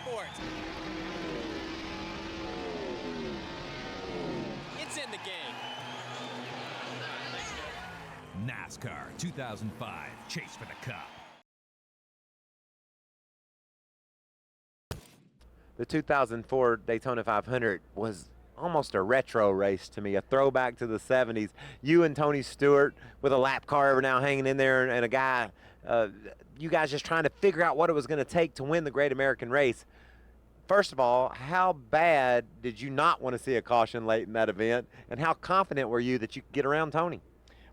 sport. It's in the game. NASCAR 2005, Chase for the Cup. The 2004 Daytona 500 was almost a retro race to me, a throwback to the 70s. You and Tony Stewart with a lap car every now hanging in there, and a guy, you guys just trying to figure out what it was going to take to win the Great American Race. First of all, how bad did you not want to see a caution late in that event, and how confident were you that you could get around Tony?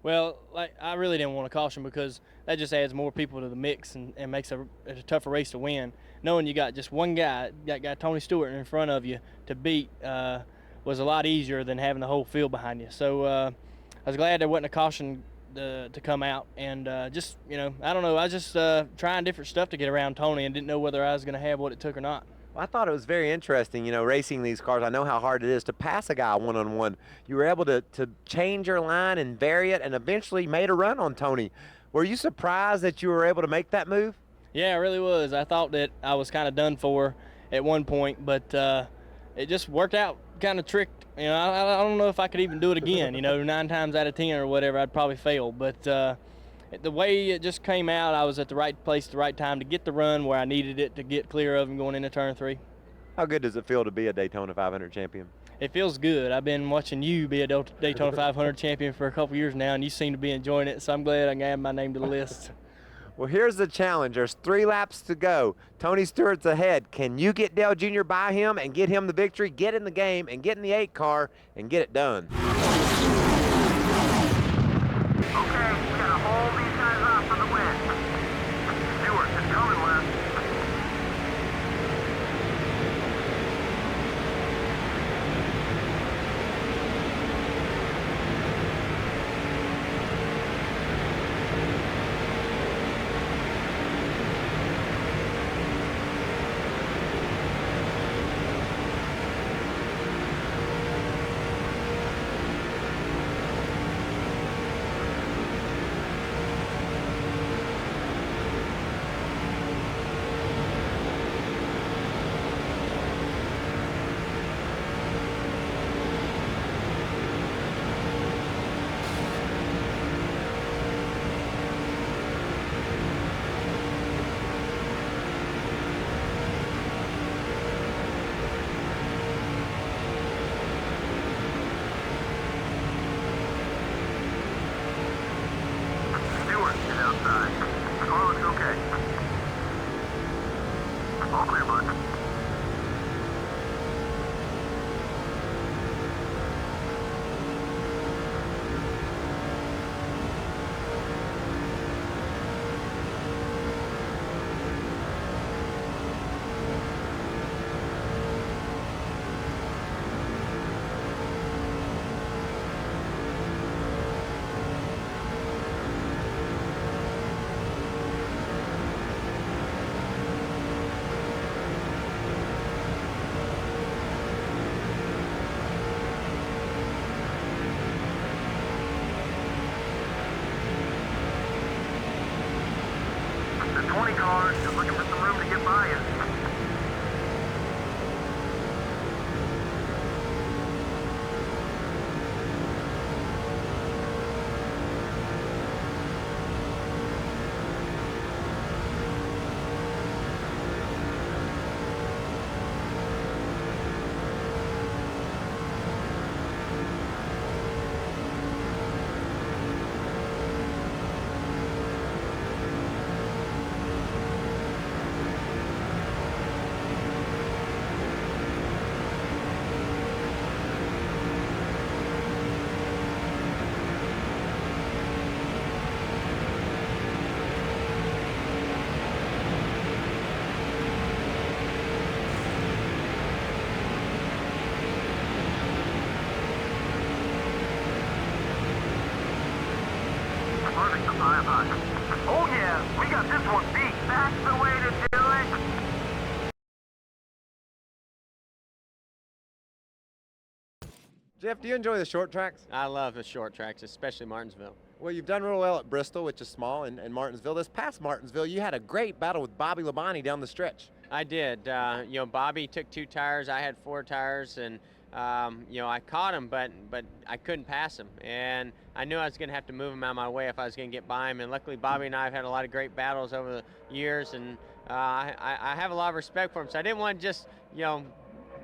Well, I really didn't want a caution because that just adds more people to the mix and makes it a tougher race to win. Knowing you got just one guy, that guy Tony Stewart in front of you to beat was a lot easier than having the whole field behind you. So I was glad there wasn't a caution to come out. And just, I don't know, I was just trying different stuff to get around Tony and didn't know whether I was going to have what it took or not. Well, I thought it was very interesting, racing these cars. I know how hard it is to pass a guy one-on-one. You were able to change your line and vary it and eventually made a run on Tony. Were you surprised that you were able to make that move? Yeah, I really was. I thought that I was kind of done for at one point, but it just worked out kind of tricked. I don't know if I could even do it again. 9 times out of 10 or whatever, I'd probably fail. But the way it just came out, I was at the right place at the right time to get the run where I needed it to get clear of him going into turn 3. How good does it feel to be a Daytona 500 champion? It feels good. I've been watching you be a Daytona 500 champion for a couple years now, and you seem to be enjoying it, so I'm glad I can add my name to the list. Well, here's the challenge. There's 3 laps to go. Tony Stewart's ahead. Can you get Dale Jr. by him and get him the victory, get in the game, and get in the 8 car and get it done? Okay, we gotta hold these guys off for the win. Stewart is coming left. Jeff, do you enjoy the short tracks? I love the short tracks, especially Martinsville. Well, you've done real well at Bristol, which is small, and Martinsville. This past Martinsville, you had a great battle with Bobby Labonte down the stretch. I did. Bobby took 2 tires. I had 4 tires, and I caught him, but I couldn't pass him, and I knew I was going to have to move him out of my way if I was going to get by him. And luckily, Bobby and I have had a lot of great battles over the years, and I have a lot of respect for him. So I didn't want to just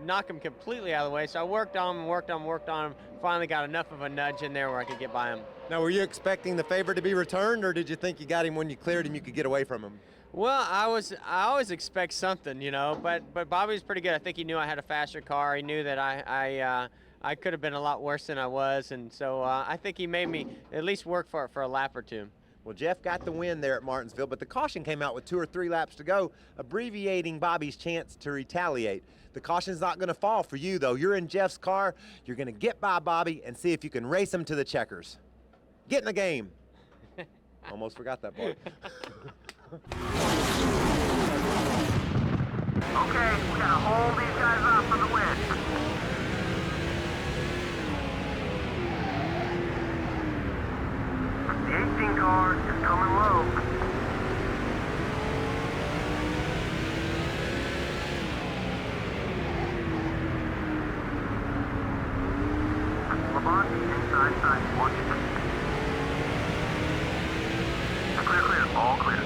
knock him completely out of the way. So I worked on him, worked on him. Finally got enough of a nudge in there where I could get by him. Now, were you expecting the favor to be returned, or did you think you got him when you cleared him, you could get away from him? Well, I always expect something, but Bobby was pretty good. I think he knew I had a faster car. He knew that I could have been a lot worse than I was, and so I think he made me at least work for a lap or 2. Well, Jeff got the win there at Martinsville, but the caution came out with 2 or 3 laps to go, abbreviating Bobby's chance to retaliate. The caution's not going to fall for you, though. You're in Jeff's car. You're going to get by Bobby and see if you can race him to the checkers. Get in the game. Almost forgot that part. Okay, we gotta hold these guys off for the win. The 18 car is coming low. Labonte, inside, side, watch it. Clear, all clear.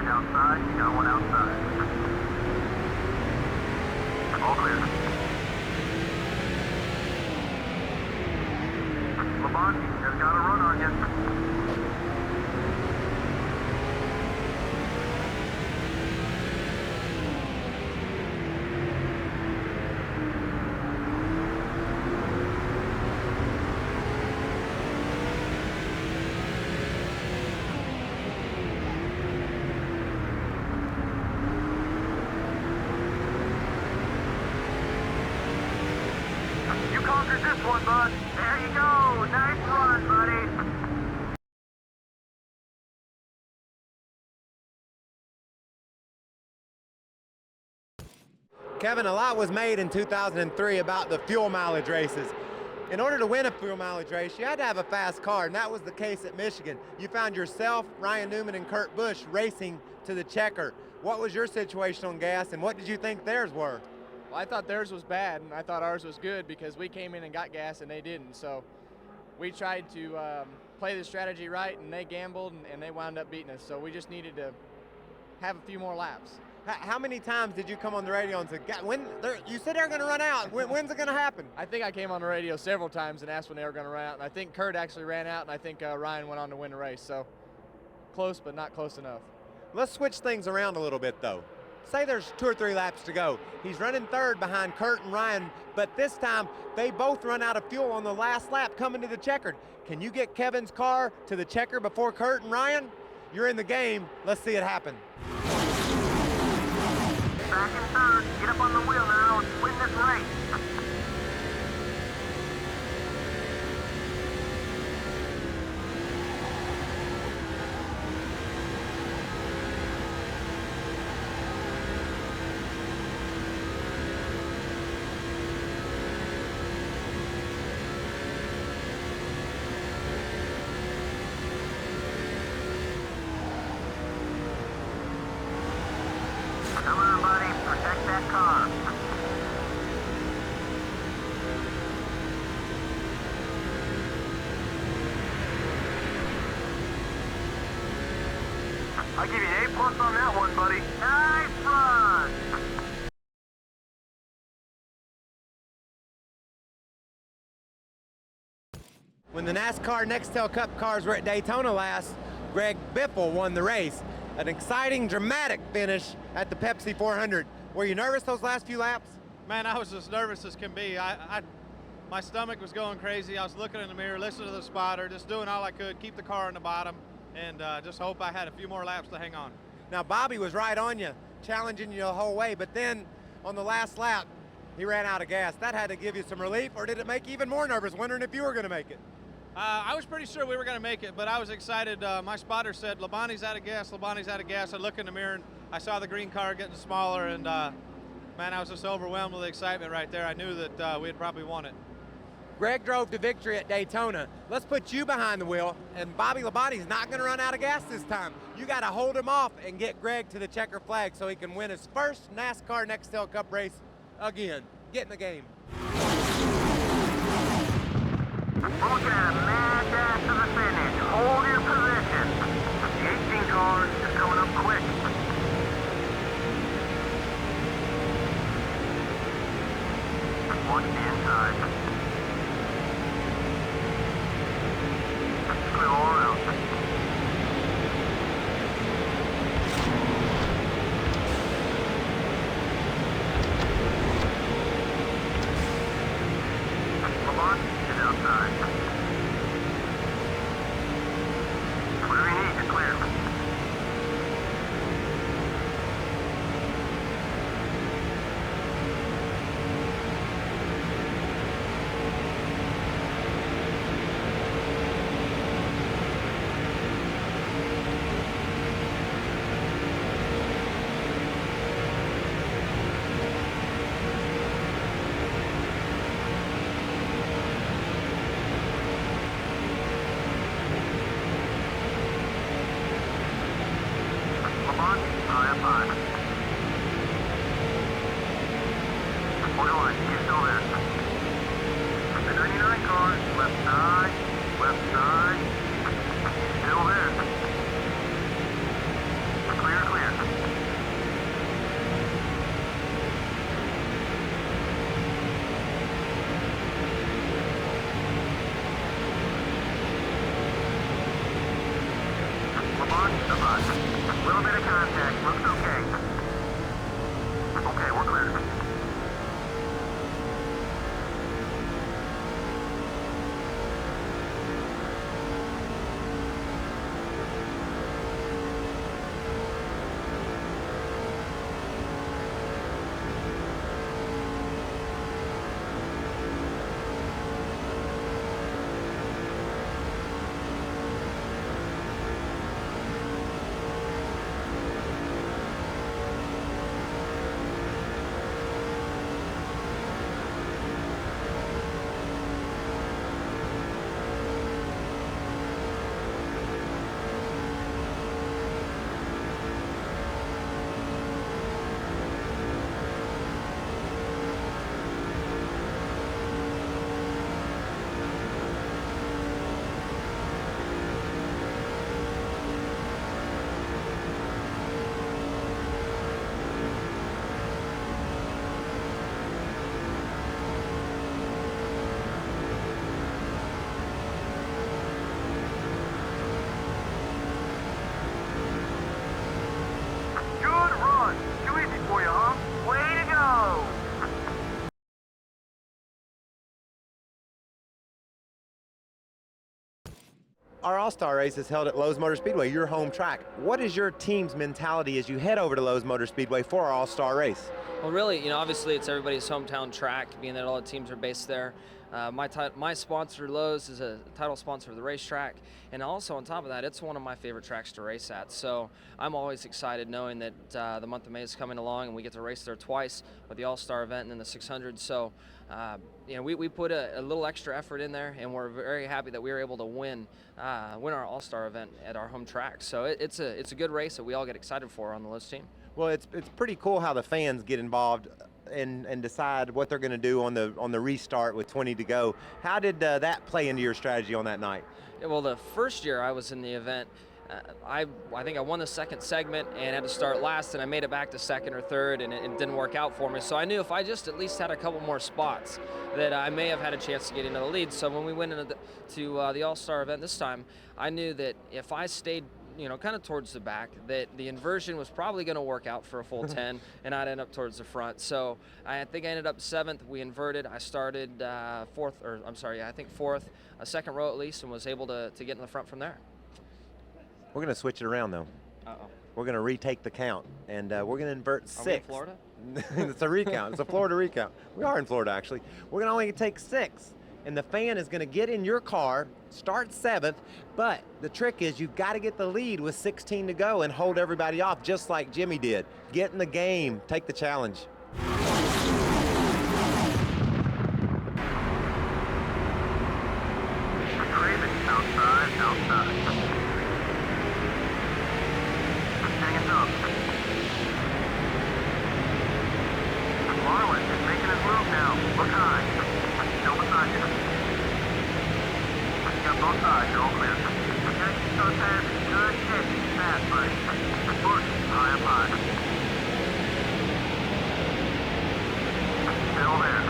Outside, you got one outside. All clear. Labonte has got a run on you. Conquered this one, bud. There you go. Nice run, buddy. Kevin, a lot was made in 2003 about the fuel mileage races. In order to win a fuel mileage race, you had to have a fast car, and that was the case at Michigan. You found yourself, Ryan Newman, and Kurt Busch racing to the checker. What was your situation on gas, and what did you think theirs were? Well, I thought theirs was bad, and I thought ours was good because we came in and got gas and they didn't. So we tried to play the strategy right, and they gambled, and they wound up beating us. So we just needed to have a few more laps. How many times did you come on the radio and say, you said they're going to run out. When's it going to happen? I think I came on the radio several times and asked when they were going to run out. And I think Kurt actually ran out, and I think Ryan went on to win the race. So close, but not close enough. Let's switch things around a little bit, though. Say there's 2 or 3 laps to go. He's running third behind Kurt and Ryan, but this time they both run out of fuel on the last lap coming to the checkered. Can you get Kevin's car to the checker before Kurt and Ryan? You're in the game. Let's see it happen. Back in third. Get up on the wheel now and win this race. Come on, buddy. Protect that car. I'll give you an A+ on that one, buddy. Nice run. When the NASCAR Nextel Cup cars were at Daytona last, Greg Biffle won the race. An exciting, dramatic finish at the Pepsi 400. Were you nervous those last few laps? Man, I was as nervous as can be. My stomach was going crazy. I was looking in the mirror, listening to the spotter, just doing all I could, keep the car on the bottom, and just hope I had a few more laps to hang on. Now, Bobby was right on you, challenging you the whole way, but then on the last lap, he ran out of gas. That had to give you some relief, or did it make you even more nervous, wondering if you were going to make it? I was pretty sure we were going to make it, but I was excited. My spotter said, Labonte's out of gas, Labonte's out of gas. I looked in the mirror, and I saw the green car getting smaller, and man, I was just overwhelmed with the excitement right there. I knew that we had probably won it. Greg drove to victory at Daytona. Let's put you behind the wheel, and Bobby Labonte's not going to run out of gas this time. You got to hold him off and get Greg to the checker flag so he can win his first NASCAR Nextel Cup race again. Get in the game. Looking at a mad dash to the finish. Hold your position. The 18 car is coming up quick. Watch the inside. Clear all around. Labonte is outside. Whatever you need to clear. Our All-Star race is held at Lowe's Motor Speedway, your home track. What is your team's mentality as you head over to Lowe's Motor Speedway for our All-Star race? Well, really, obviously it's everybody's hometown track, being that all the teams are based there. My sponsor, Lowe's, is a title sponsor of the racetrack, and also on top of that, it's one of my favorite tracks to race at. So I'm always excited knowing that the month of May is coming along, and we get to race there twice with the All-Star event and then the 600. So we put a little extra effort in there, and we're very happy that we were able to win our All-Star event at our home track. So it's a good race that we all get excited for on the Lowe's team. Well, it's pretty cool how the fans get involved and decide what they're going to do on the restart with 20 to go. How did that play into your strategy on that night? Yeah, well, the first year I was in the event, I think I won the second segment and had to start last, and I made it back to second or third, and it didn't work out for me. So I knew if I just at least had a couple more spots that I may have had a chance to get into the lead. So when we went into the All-Star event this time, I knew that if I stayed kind of towards the back, that the inversion was probably going to work out for a full 10, and I'd end up towards the front. So I think I ended up 7th. We inverted. I started 4th, a second row at least, and was able to get in the front from there. We're going to switch it around, though. Uh-oh. We're going to retake the count, and we're going to invert 6. Are we in Florida? It's a recount. It's a Florida recount. We are in Florida, actually. We're going to only take 6, and the fan is going to get in your car, start 7th, but the trick is you've got to get the lead with 16 to go and hold everybody off, just like Jimmie did. Get in the game. Take the challenge. Craven, outside. Up. Marlin is making his move now. Look high. Still beside you. Got both sides. You're all clear. Okay, start passing. Good hit. Fast, buddy. Busch, high up high. Still there.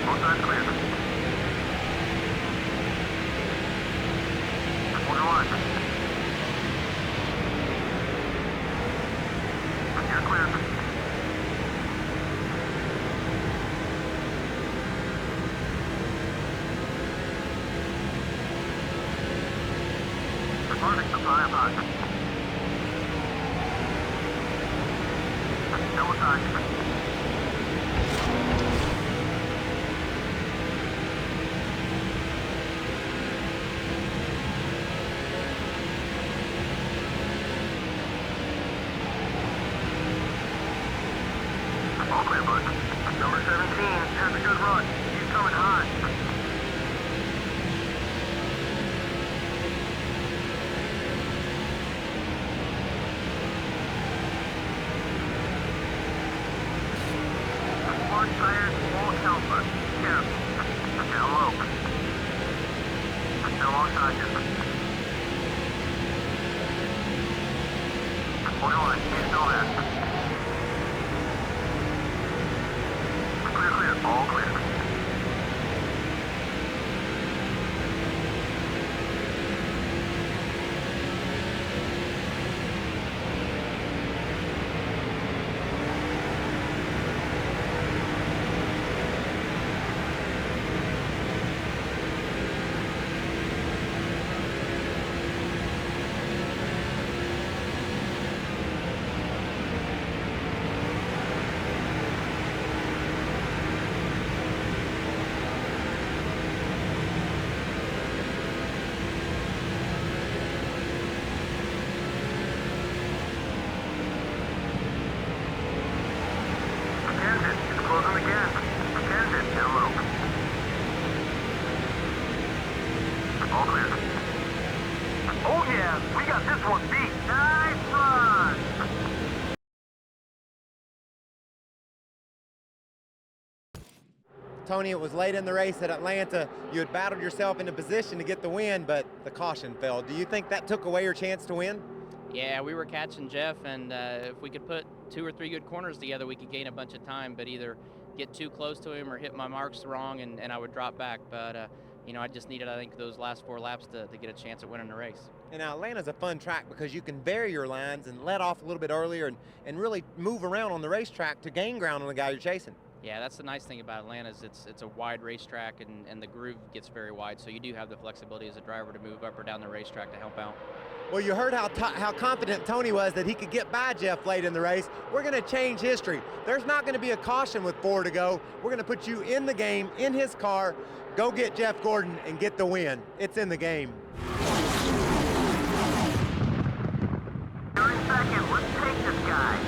Both sides clear. You're clear. Harvick, the fire box. Still beside you. Number 17 has a good run. He's coming high. One tire won't help us. Careful. Down low. Still alongside you. 41, he's still there. Clear, all clear. Tony, it was late in the race at Atlanta. You had battled yourself into position to get the win, but the caution fell. Do you think that took away your chance to win? Yeah, we were catching Jeff, and if we could put 2 or 3 good corners together, we could gain a bunch of time, but either get too close to him or hit my marks wrong, and I would drop back. But, I just needed, I think, those last 4 laps to get a chance at winning the race. And now Atlanta's a fun track because you can vary your lines and let off a little bit earlier and really move around on the racetrack to gain ground on the guy you're chasing. Yeah, that's the nice thing about Atlanta is it's a wide racetrack, and the groove gets very wide, so you do have the flexibility as a driver to move up or down the racetrack to help out. Well, you heard how confident Tony was that he could get by Jeff late in the race. We're going to change history. There's not going to be a caution with 4 to go. We're going to put you in the game, in his car. Go get Jeff Gordon and get the win. It's in the game. 30 seconds. Let's take this guy.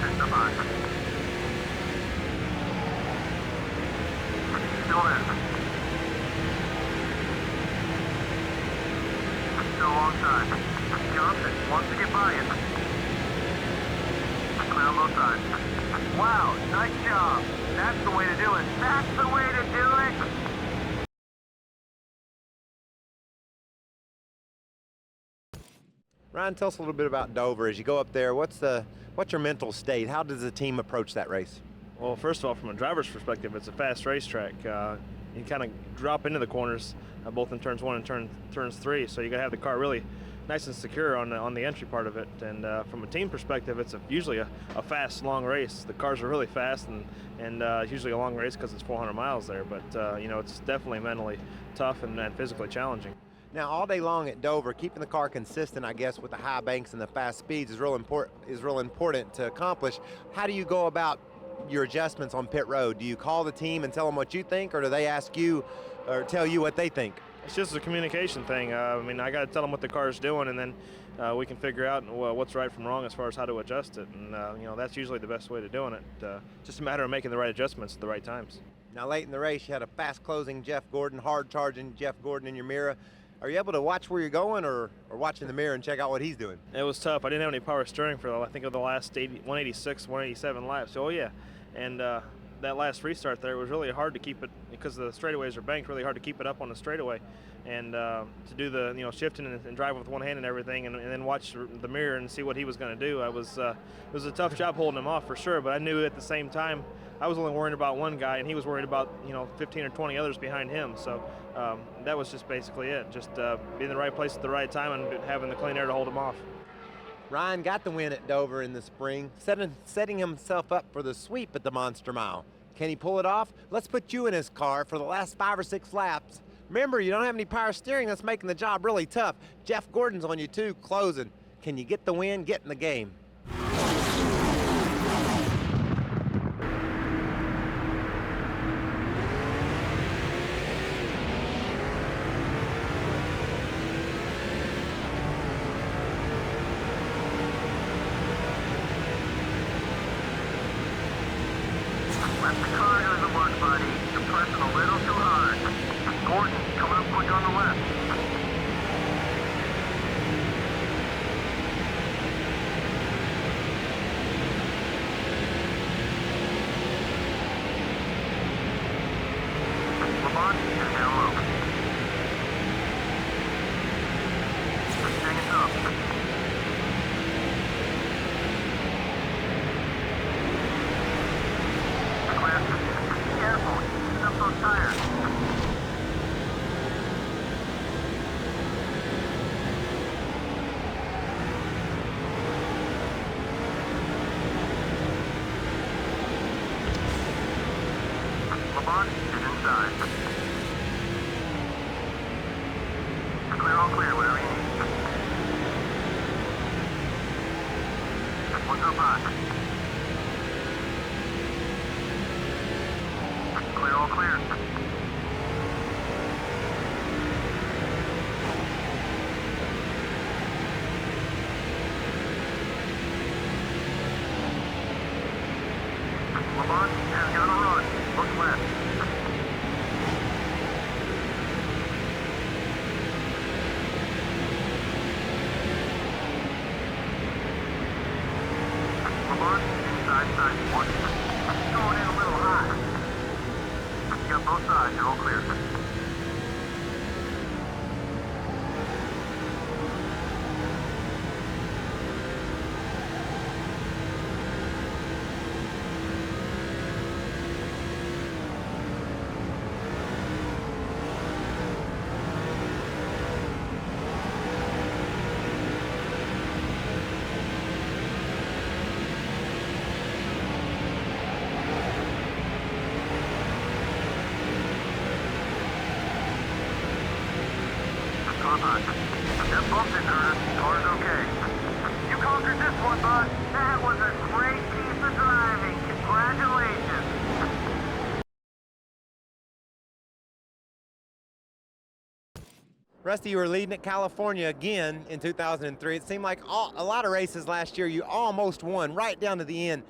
6 to 5. Still there. Still alongside. Johnson wants to get by it. Clear on both sides. Wow, nice job. That's the way to do it. That's the way to do it. Ryan, tell us a little bit about Dover. As you go up there, what's your mental state? How does the team approach that race? Well, first of all, from a driver's perspective, it's a fast racetrack. You kind of drop into the corners, both in turns 1 and turns 3, so you got to have the car really nice and secure on the entry part of it. And from a team perspective, it's usually a fast, long race. The cars are really fast, and it's usually a long race because it's 400 miles there. But it's definitely mentally tough and physically challenging. Now, all day long at Dover, keeping the car consistent, I guess, with the high banks and the fast speeds is real important to accomplish. How do you go about your adjustments on pit road? Do you call the team and tell them what you think, or do they ask you or tell you what they think? It's just a communication thing. I got to tell them what the car is doing, and then we can figure out what's right from wrong as far as how to adjust it. And that's usually the best way to doing it. Just a matter of making the right adjustments at the right times. Now, late in the race, you had a fast-closing Jeff Gordon, hard-charging Jeff Gordon in your mirror. Are you able to watch where you're going, or watch in the mirror and check out what he's doing? It was tough. I didn't have any power steering for, I think, of the last 186, 187 laps. So, yeah. And that last restart there, it was really hard to keep it, because the straightaways are banked, really hard to keep it up on the straightaway. And to do the shifting and drive with one hand and everything, and then watch the mirror and see what he was going to do. It was a tough job holding him off for sure, but I knew at the same time I was only worried about one guy, and he was worried about 15 or 20 others behind him. So that was just basically it, just being in the right place at the right time and having the clean air to hold him off. Ryan got the win at Dover in the spring, setting himself up for the sweep at the Monster Mile. Can he pull it off? Let's put you in his car for the last 5 or 6 laps. Remember, you don't have any power steering. That's making the job really tough. Jeff Gordon's on you too, closing. Can you get the win, get in the game? Let the car do the work, buddy. You're pressing a little too hard. Gordon, coming up quick on the left. Labonte is down low. Hang it up. Careful, he's up those tires. Labonte is inside. Clear, all clear, whatever you need. One's up high. Clear, all clear. Labonte has got a run. Look left. Labonte inside side one. Going in a little high. You got both sides, you're all clear. That bumped into her. Car's okay. You conquered this one, bud. That was a great piece of driving. Congratulations. Rusty, you were leading at California again in 2003. It seemed like a lot of races last year you almost won right down to the end.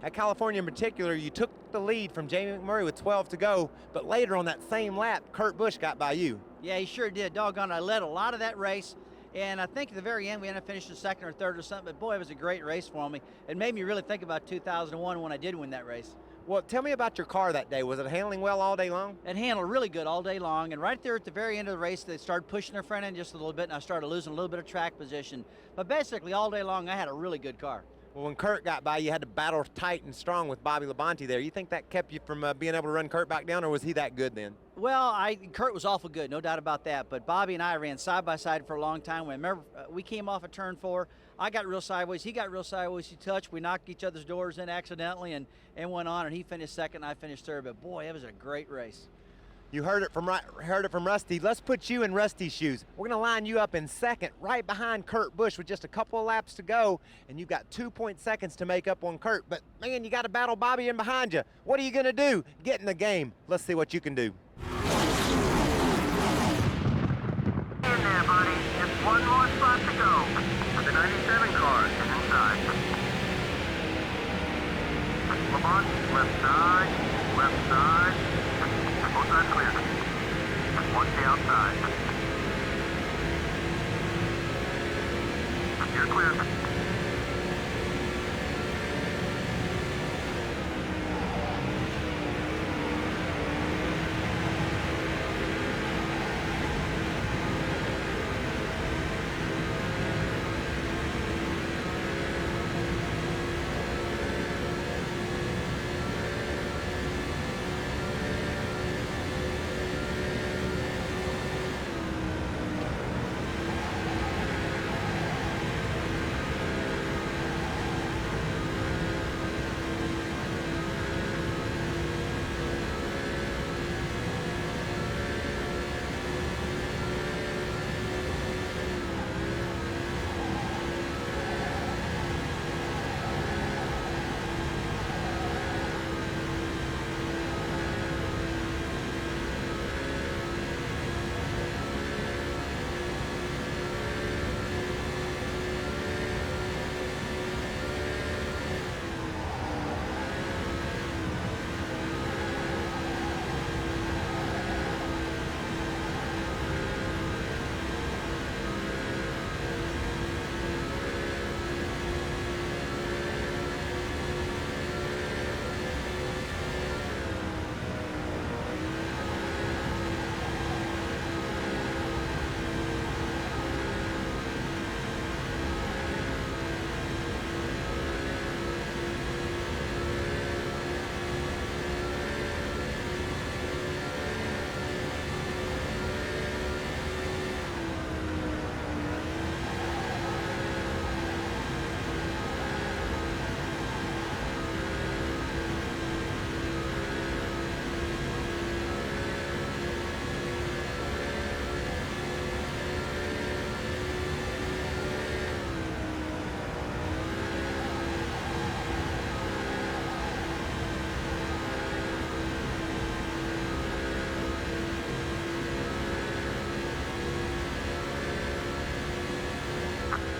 At California in particular, you took the lead from Jamie McMurray with 12 to go, but later on that same lap, Kurt Busch got by you. Yeah, he sure did. Doggone, I led a lot of that race, and I think at the very end we ended up finishing second or third or something, but boy, it was a great race for me. It made me really think about 2001 when I did win that race. Well, tell me about your car that day. Was it handling well all day long? It handled really good all day long, and right there at the very end of the race, they started pushing their front end just a little bit, and I started losing a little bit of track position. But basically, all day long, I had a really good car. Well, when Kurt got by, you had to battle tight and strong with Bobby Labonte there. You think that kept you from being able to run Kurt back down, or was he that good then? Well, Kurt was awful good, no doubt about that. But Bobby and I ran side by side for a long time. Remember, we came off of turn 4. I got real sideways. He got real sideways. He touched. We knocked each other's doors in accidentally and went on. And he finished second. And I finished third. But boy, it was a great race. You heard it from Rusty. Let's put you in Rusty's shoes. We're going to line you up in second, right behind Kurt Busch with just a couple of laps to go, and you've got 2.2 seconds to make up on Kurt. But man, you got to battle Bobby in behind you. What are you going to do? Get in the game. Let's see what you can do. In there, buddy. Just one more spot to go. The 97 car is inside. Labonte, left side, left side. Both sides clear. Watch the outside. You're clear.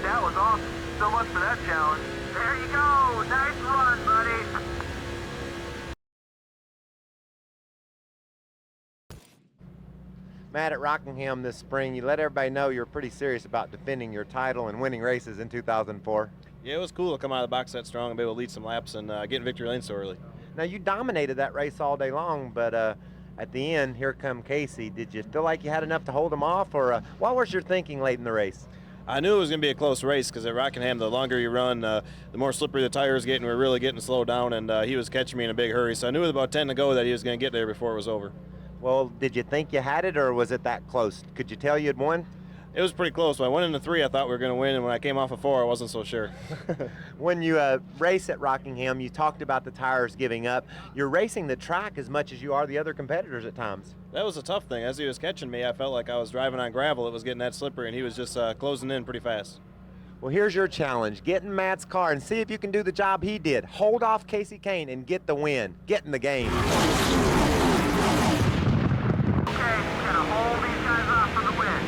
That was awesome. So much for that challenge. There you go. Nice run, buddy. Matt, at Rockingham this spring, you let everybody know you're pretty serious about defending your title and winning races in 2004. Yeah, it was cool to come out of the box that strong and be able to lead some laps and get in victory lane so early. Now, you dominated that race all day long, but at the end, here come Casey. Did you feel like you had enough to hold him off, or what was your thinking late in the race? I knew it was going to be a close race because at Rockingham, the longer you run, the more slippery the tires get, and we're really getting slowed down, and he was catching me in a big hurry. So I knew with about 10 to go that he was going to get there before it was over. Well, did you think you had it, or was it that close? Could you tell you had won? It was pretty close. When I went into 3, I thought we were going to win, and when I came off of 4, I wasn't so sure. When you race at Rockingham, you talked about the tires giving up. You're racing the track as much as you are the other competitors at times. That was a tough thing. As he was catching me, I felt like I was driving on gravel. It was getting that slippery, and he was just closing in pretty fast. Well, here's your challenge. Get in Matt's car and see if you can do the job he did. Hold off Casey Kane and get the win. Get in the game. Okay, you gotta hold these guys off for the win.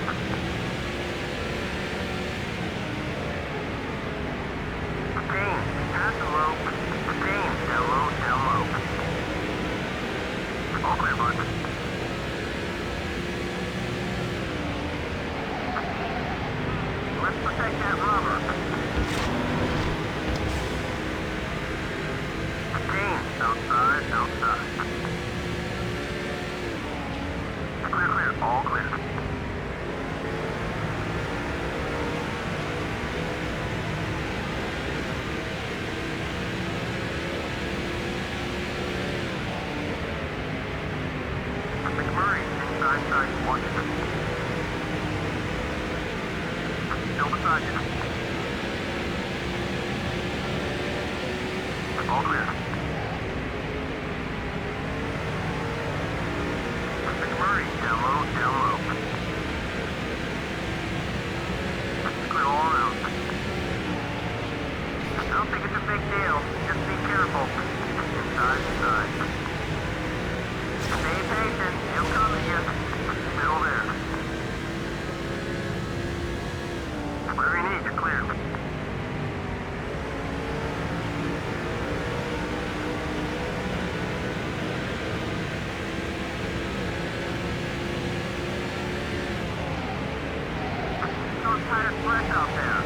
All clear. McMurray, down low, down low. Clear all around. I don't think it's a big deal. Just be careful. Inside, inside. Stay patient. He'll come to you. Still there. Whatever you need, you're clear. Those tires fresh out there.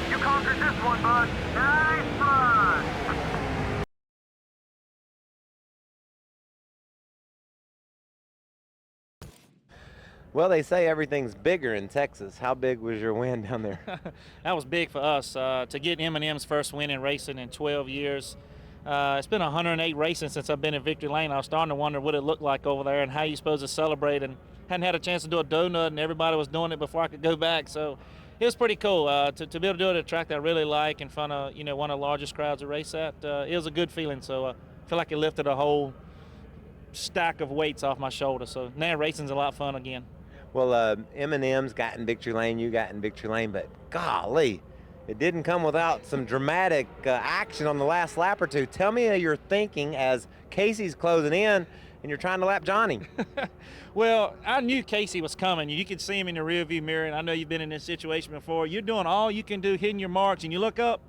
You conquered this one, bud. Nice run. Well, they say everything's bigger in Texas. How big was your win down there? That was big for us to get M&M's first win in racing in 12 years. It's been 108 racing since I've been in Victory Lane. I was starting to wonder what it looked like over there and how you supposed to celebrate, and hadn't had a chance to do a donut, and everybody was doing it before I could go back. So it was pretty cool to be able to do it at a track that I really like in front of one of the largest crowds to race at. It was a good feeling. So I feel like it lifted a whole stack of weights off my shoulder. So now racing's a lot of fun again. Well, M&M's got in Victory Lane, you got in Victory Lane, but golly, it didn't come without some dramatic action on the last lap or two. Tell me your thinking as Casey's closing in and you're trying to lap Johnny. Well, I knew Casey was coming. You could see him in the rearview mirror, and I know you've been in this situation before. You're doing all you can do, hitting your marks, and you look up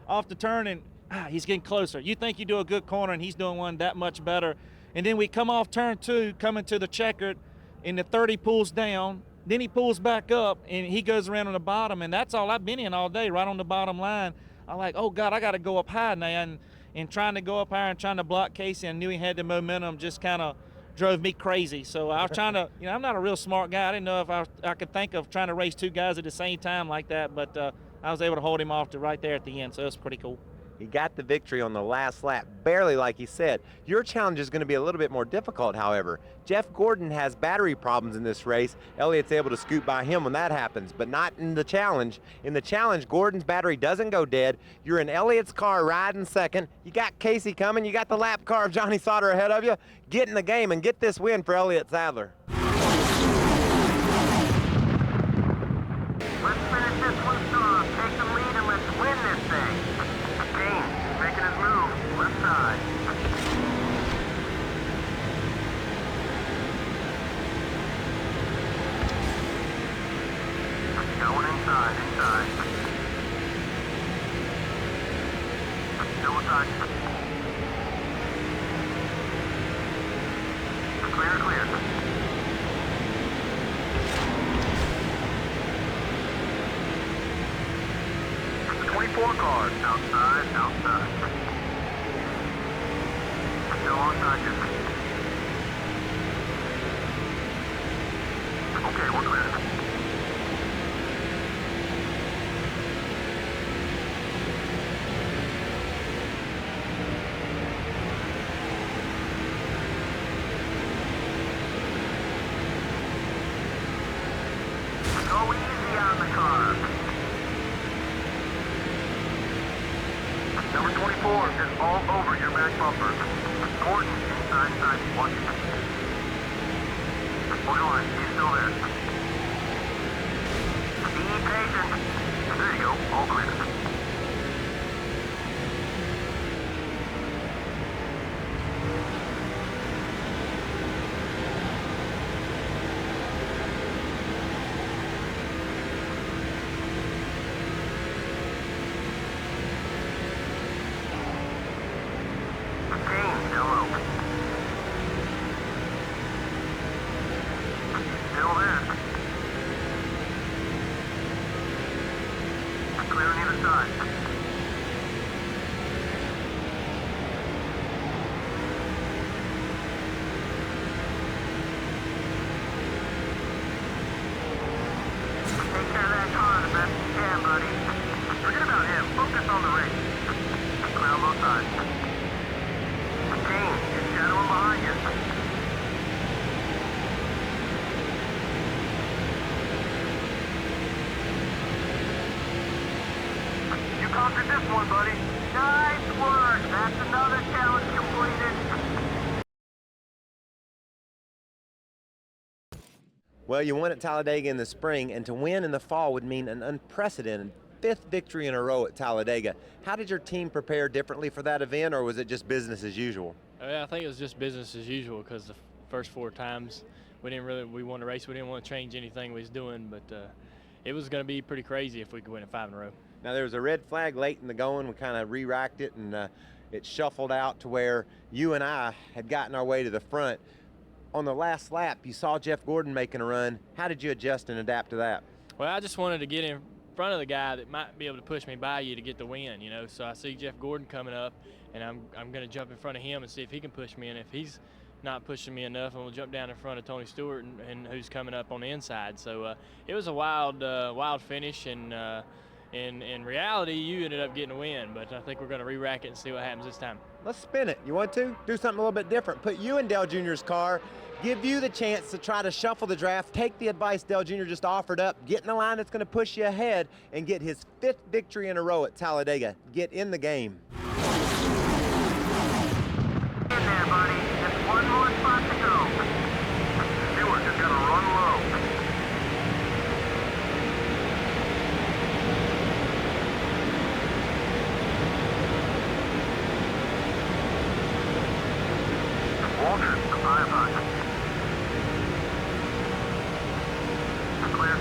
off the turn, and he's getting closer. You think you do a good corner, and he's doing one that much better. And then we come off turn 2, coming to the checkered, and the 30 pulls down. Then he pulls back up, and he goes around on the bottom, and that's all I've been in all day, right on the bottom line. I'm like, oh, God, I got to go up high now. And trying to go up higher and trying to block Casey, and knew he had the momentum, just kind of drove me crazy. So I was trying to, I'm not a real smart guy. I didn't know if I could think of trying to race two guys at the same time like that, but I was able to hold him off to right there at the end, so it was pretty cool. He got the victory on the last lap, barely, like he said. Your challenge is going to be a little bit more difficult, however. Jeff Gordon has battery problems in this race. Elliott's able to scoot by him when that happens, but not in the challenge. In the challenge, Gordon's battery doesn't go dead. You're in Elliott's car riding second. You got Casey coming. You got the lap car of Johnny Sauter ahead of you. Get in the game and get this win for Elliott Sadler. Let's finish this one strong. Take the lead and let's win this thing. Making his move, left side. Going inside, inside. Still inside. Clear, clear. It's 24 cars, outside, outside. Still onside you. Okay, we're clear. Go easy on the car. Number 24 is all over your back bumper. Gordon, inside, side, watch it. Hold on, he's still there. Be patient. There you go, all clear. Clear on either side. side. King, you're shadowing behind you. You conquered this one, buddy. Nice work. That's another challenge completed. Well, you won at Talladega in the spring, and to win in the fall would mean an unprecedented 5th victory in a row at Talladega. How did your team prepare differently for that event, or was it just business as usual? I think it was just business as usual because the first 4 times we won the race. We didn't want to change anything we was doing, but it was going to be pretty crazy if we could win it 5 in a row. Now, there was a red flag late in the going. We kind of re-racked it, and it shuffled out to where you and I had gotten our way to the front. On the last lap, you saw Jeff Gordon making a run. How did you adjust and adapt to that? Well, I just wanted to get in front of the guy that might be able to push me by you to get the win, you know. So I see Jeff Gordon coming up, and I'm going to jump in front of him and see if he can push me. And if he's not pushing me enough, I'm going to jump down in front of Tony Stewart and who's coming up on the inside. So it was a wild finish, and in reality, you ended up getting a win. But I think we're going to re-rack it and see what happens this time. Let's spin it. You want to? Do something a little bit different. Put you in Dale Jr.'s car. Give you the chance to try to shuffle the draft, take the advice Dale Jr. just offered up, get in a line that's going to push you ahead, and get his 5th victory in a row at Talladega. Get in the game. In there, buddy. Just one more spot to go. Stewart just got to run low. Waltrip, high. Clear.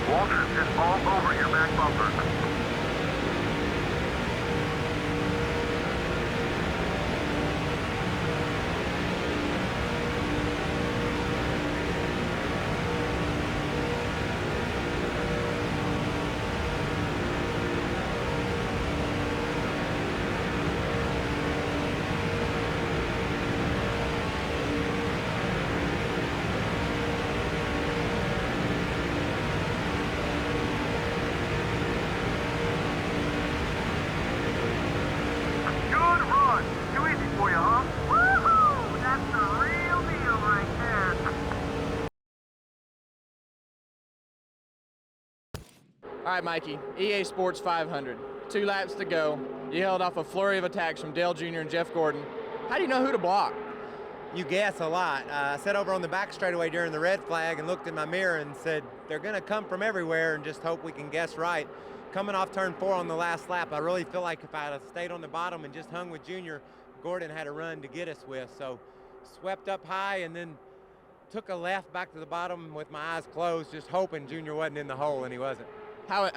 Waltrip is all over your back bumper. All right, Mikey, EA Sports 500. 2 laps to go. You held off a flurry of attacks from Dale Jr. and Jeff Gordon. How do you know who to block? You guess a lot. I sat over on the back straightaway during the red flag and looked in my mirror and said, they're going to come from everywhere and just hope we can guess right. Coming off turn 4 on the last lap, I really feel like if I had stayed on the bottom and just hung with Junior, Gordon had a run to get us with. So swept up high and then took a left back to the bottom with my eyes closed, just hoping Junior wasn't in the hole, and he wasn't. How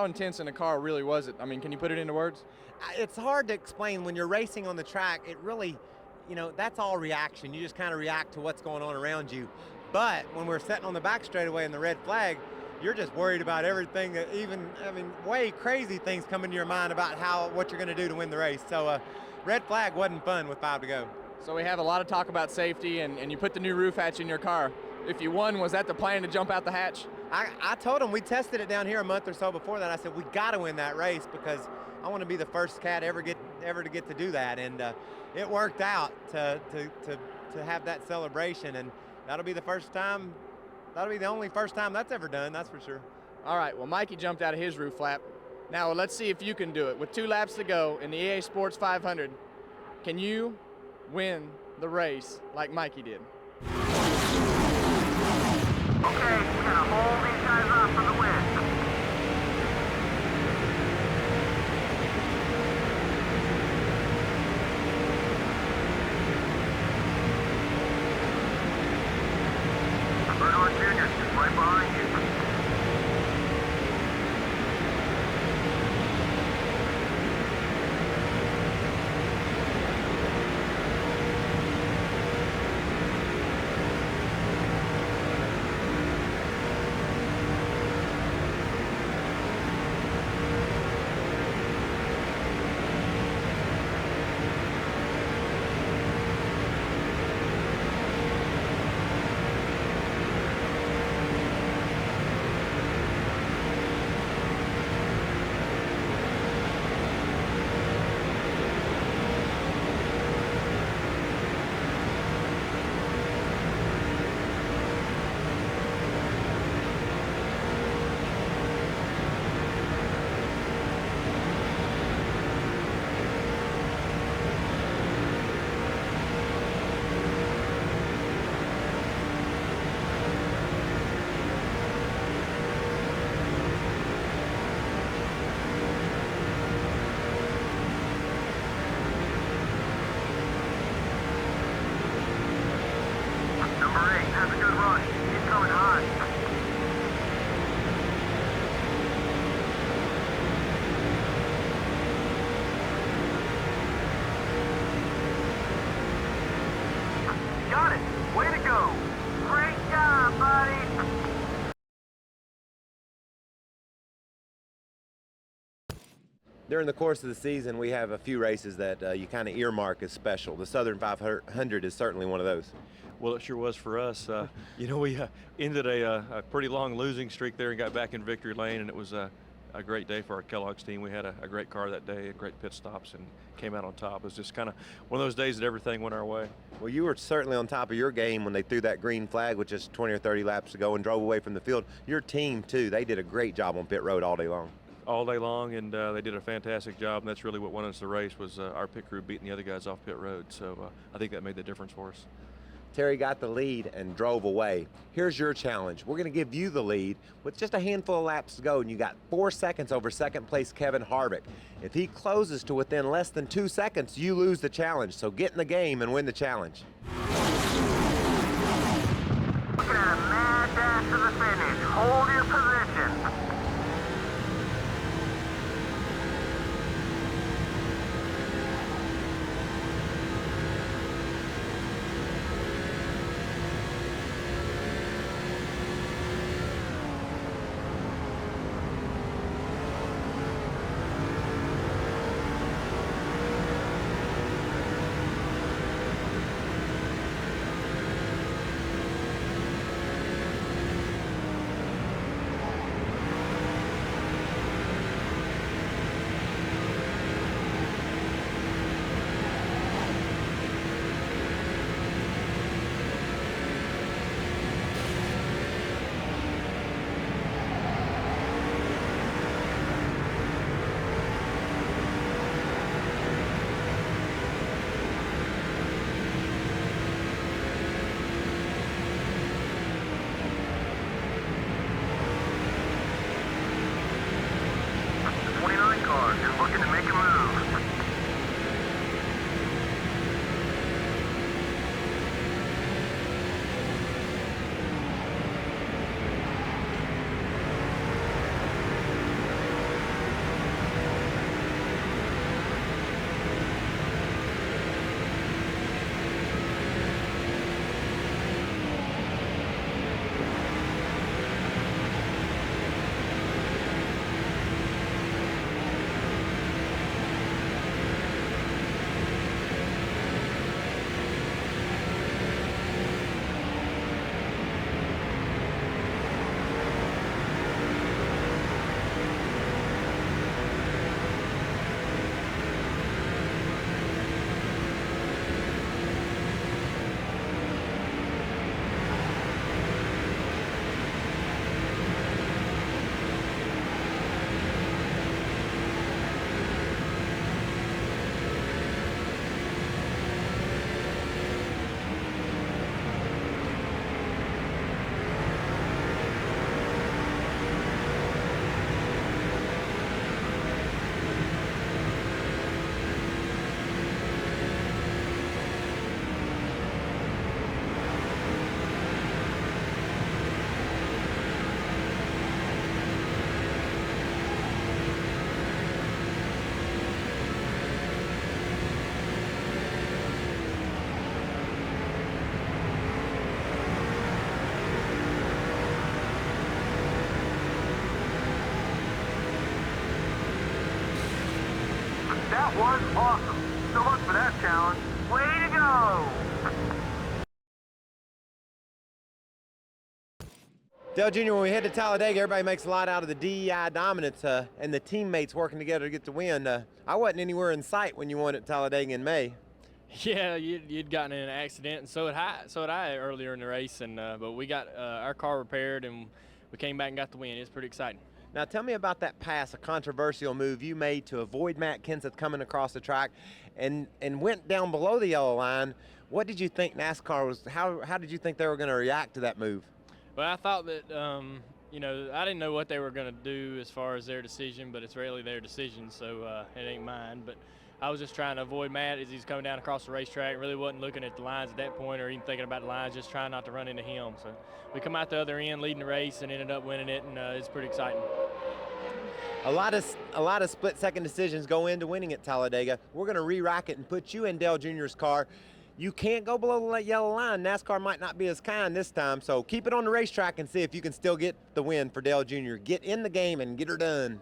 intense in the car really was it? I mean, can you put it into words? It's hard to explain. When you're racing on the track, it really, that's all reaction. You just kind of react to what's going on around you. But when we're sitting on the back straightaway in the red flag, you're just worried about everything that way crazy things come into your mind about what you're going to do to win the race. So red flag wasn't fun with 5 to go. So we have a lot of talk about safety, and you put the new roof hatch in your car. If you won, was that the plan to jump out the hatch? I told him, we tested it down here a month or so before that. I said, we got to win that race because I want to be the first cat ever to get to do that. And it worked out to have that celebration. And that'll be the first time, that'll be the only first time that's ever done, that's for sure. All right, well, Mikey jumped out of his roof flap. Now let's see if you can do it. With 2 laps to go in the EA Sports 500, can you win the race like Mikey did? Okay, we're gonna hold these guys up for the win. During the course of the season, we have a few races that you kind of earmark as special. The Southern 500 is certainly one of those. Well, it sure was for us. We ended a pretty long losing streak there and got back in victory lane, and it was a great day for our Kellogg's team. We had a great car that day, great pit stops, and came out on top. It was just kind of one of those days that everything went our way. Well, you were certainly on top of your game when they threw that green flag with just 20 or 30 laps to go and drove away from the field. Your team, too, they did a great job on pit road all day long. All day long, and they did a fantastic job, and that's really what won us the race was our pit crew beating the other guys off pit road. So I think that made the difference for us. Terry got the lead and drove away. Here's your challenge. We're going to give you the lead with just a handful of laps to go, and you got 4 seconds over second place Kevin Harvick. If he closes to within less than 2 seconds, you lose the challenge. So get in the game and win the challenge. Looking at a mad dash to the finish. Hold your position. That was awesome. So much for that challenge. Way to go! Dale Jr., when we head to Talladega, everybody makes a lot out of the DEI dominance and the teammates working together to get the win. I wasn't anywhere in sight when you won at Talladega in May. Yeah, you'd gotten in an accident, and so had I earlier in the race, and but we got our car repaired, and we came back and got the win. It's pretty exciting. Now tell me about that pass, a controversial move you made to avoid Matt Kenseth coming across the track and went down below the yellow line. What did you think NASCAR was, how did you think they were going to react to that move? Well, I thought that, I didn't know what they were going to do as far as their decision, but it's really their decision, so it ain't mine. But I was just trying to avoid Matt as he's coming down across the racetrack. Really wasn't looking at the lines at that point or even thinking about the lines, just trying not to run into him. So we come out the other end leading the race and ended up winning it, and it's pretty exciting. A lot of split-second decisions go into winning at Talladega. We're going to re-rack it and put you in Dale Jr.'s car. You can't go below the yellow line. NASCAR might not be as kind this time, so keep it on the racetrack and see if you can still get the win for Dale Jr. Get in the game and get her done.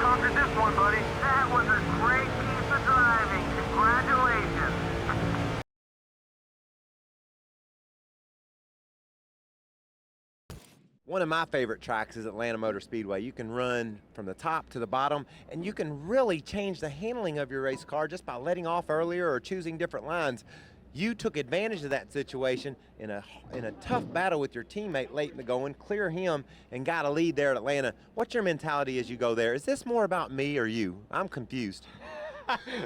conquered this one, buddy. That was a great piece of driving. Congratulations. One of my favorite tracks is Atlanta Motor Speedway. You can run from the top to the bottom, and you can really change the handling of your race car just by letting off earlier or choosing different lines. You took advantage of that situation in a tough battle with your teammate late in the going, clear him, and got a lead there at Atlanta. What's your mentality as you go there? Is this more about me or you? I'm confused.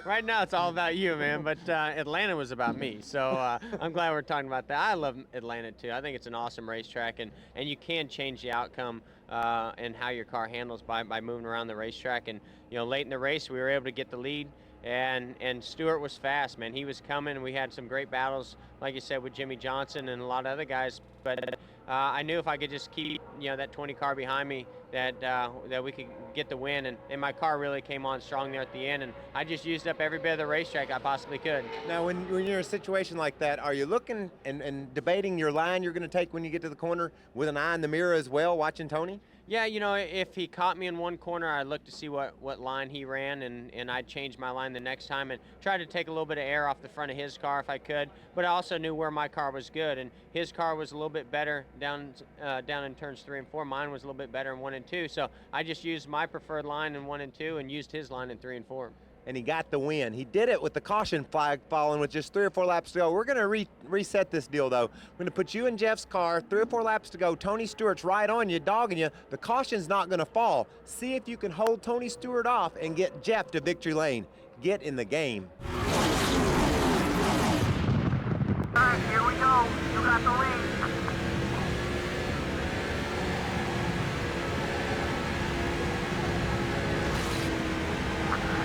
Right now it's all about you, man, but Atlanta was about me, so I'm glad we're talking about that. I love Atlanta too. I think it's an awesome racetrack, and you can change the outcome and how your car handles by moving around the racetrack. And late in the race we were able to get the lead, and Stewart was fast, man. He was coming. We had some great battles, like you said, with Jimmie Johnson and a lot of other guys, but I knew if I could just keep that 20 car behind me that we could get the win, and my car really came on strong there at the end, and I just used up every bit of the racetrack I possibly could. Now, when you're in a situation like that, are you looking and debating your line you're going to take when you get to the corner with an eye in the mirror as well, watching Tony? Yeah, if he caught me in one corner, I'd look to see what line he ran, and I'd change my line the next time and try to take a little bit of air off the front of his car if I could. But I also knew where my car was good, and his car was a little bit better down in turns 3 and 4. Mine was a little bit better in 1 and 2. So I just used my preferred line in 1 and 2 and used his line in 3 and 4. And he got the win. He did it with the caution flag falling with just 3 or 4 laps to go. We're going to reset this deal, though. We're going to put you in Jeff's car, 3 or 4 laps to go. Tony Stewart's right on you, dogging you. The caution's not going to fall. See if you can hold Tony Stewart off and get Jeff to victory lane. Get in the game. All right, here we go. You got the lead.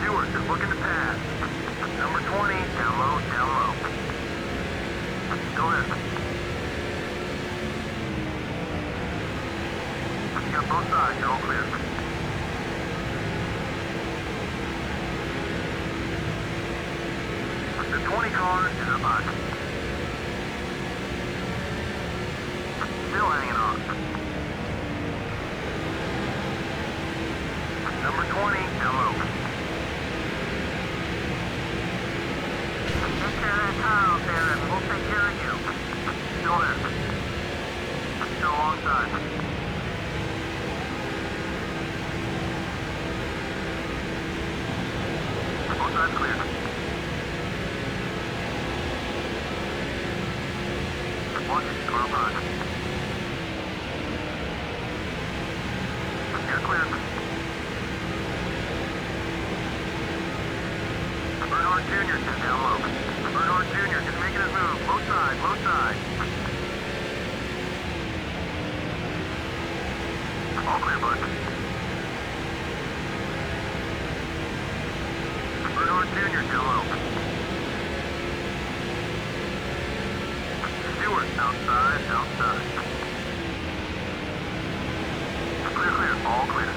Stewart is looking to pass. Number 20, down low, down low. Go ahead. You got both sides, you're all clear. The 20 car is up high. Still hanging on. Number 20, down low. Take care of that car out there and we'll take care of you. Still there. Still alongside. Both sides clear. Watch it, car behind. You're clear. Earnhardt Jr. is down low. Earnhardt Jr. is making his move. Low side, low side. All clear, bud. Earnhardt Jr. down low. Stewart outside, outside. Clear, clear, all clear.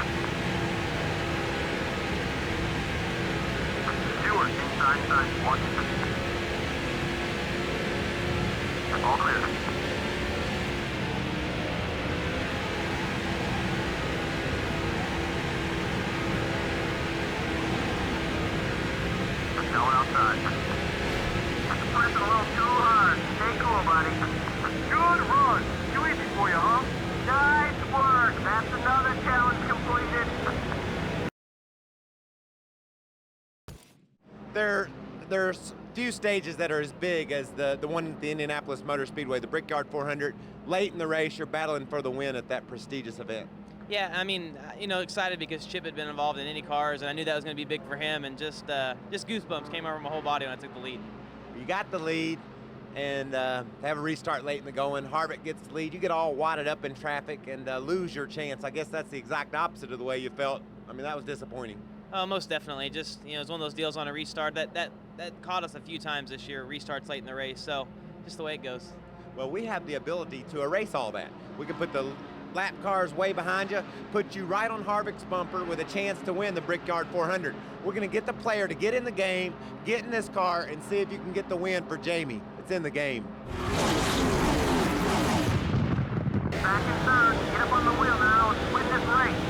Stewart inside, side, watch it. All clear. Going outside. Pressing a little too hard. Stay cool, buddy. Good run. Too easy for you, huh? Nice work. That's another challenge completed. There's few stages that are as big as the one at the Indianapolis Motor Speedway, the Brickyard 400. Late in the race, you're battling for the win at that prestigious event. Yeah, I mean, excited because Chip had been involved in Indy cars, and I knew that was going to be big for him, and just goosebumps came over my whole body when I took the lead. You got the lead, and have a restart late in the going. Harvick gets the lead. You get all wadded up in traffic and lose your chance. I guess that's the exact opposite of the way you felt. I mean, that was disappointing. Oh, most definitely. Just, it's one of those deals on a restart that caught us a few times this year, restarts late in the race, so just the way it goes. Well, we have the ability to erase all that. We can put the lap cars way behind you, put you right on Harvick's bumper with a chance to win the Brickyard 400. We're going to get the player to get in the game, get in this car, and see if you can get the win for Jamie. It's in the game. Back in third. Get up on the wheel now and win this race.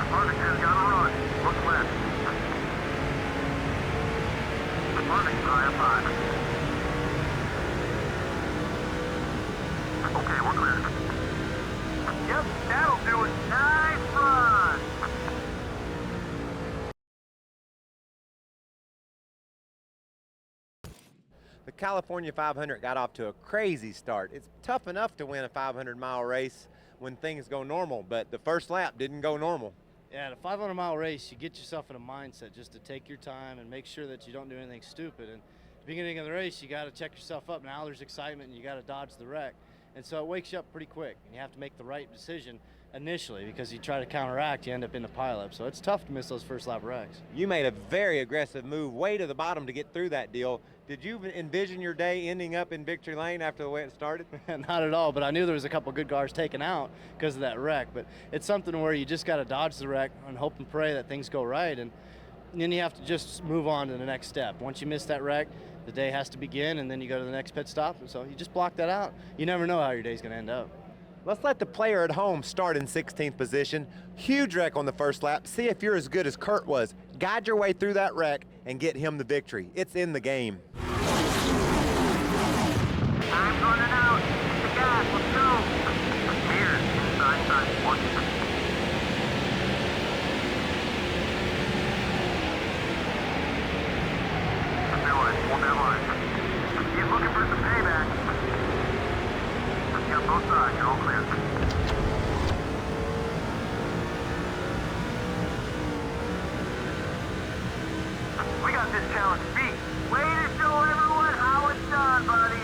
Harvick has got a run. Look left. Harvick, high up 5. Okay, we're clear. Yep, that'll do it. Nice run. The California 500 got off to a crazy start. It's tough enough to win a 500-mile race when things go normal, but the first lap didn't go normal. Yeah, the 500-mile race, you get yourself in a mindset just to take your time and make sure that you don't do anything stupid. And at the beginning of the race, you got to check yourself up. Now there's excitement, and you got to dodge the wreck. And so it wakes you up pretty quick, and you have to make the right decision initially, because you try to counteract, you end up in the pileup. So it's tough to miss those first lap wrecks. You made a very aggressive move way to the bottom to get through that deal. Did you envision your day ending up in victory lane after the way it started? Not at all, but I knew there was a couple good cars taken out because of that wreck. But it's something where you just got to dodge the wreck and hope and pray that things go right, and then you have to just move on to the next step. Once you miss that wreck, the day has to begin, and then you go to the next pit stop, and so you just block that out. You never know how your day's going to end up. Let's let the player at home start in 16th position. Huge wreck on the first lap. See if you're as good as Kurt was. Guide your way through that wreck and get him the victory. It's in the game. Time's running out. Hit the gas. Let's go. Mears, inside side 1. Hold that line. He's looking for some payback. Got both sides. You're all clear. We got this challenge beat. Way to show everyone how it's done, buddy.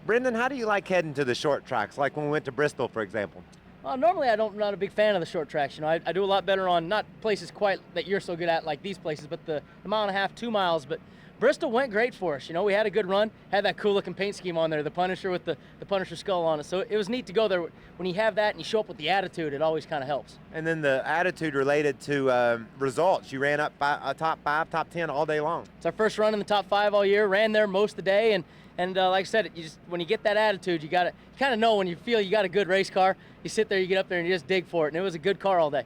Brendan, how do you like heading to the short tracks, like when we went to Bristol, for example? Well, normally I'm not a big fan of the short tracks. You know, I do a lot better on not places quite that you're so good at like these places, but the mile and a half, 2 miles. But Bristol went great for us. You know, we had a good run, had that cool looking paint scheme on there, the Punisher with the Punisher skull on it. So it was neat to go there. When you have that and you show up with the attitude, it always kind of helps. And then the attitude related to results. You ran up top 5, top 10 all day long. It's our first run in the top 5 all year. Ran there most of the day, and like I said, when you get that attitude, you kind of know when you feel you got a good race car. You sit there, you get up there, and you just dig for it. And it was a good car all day.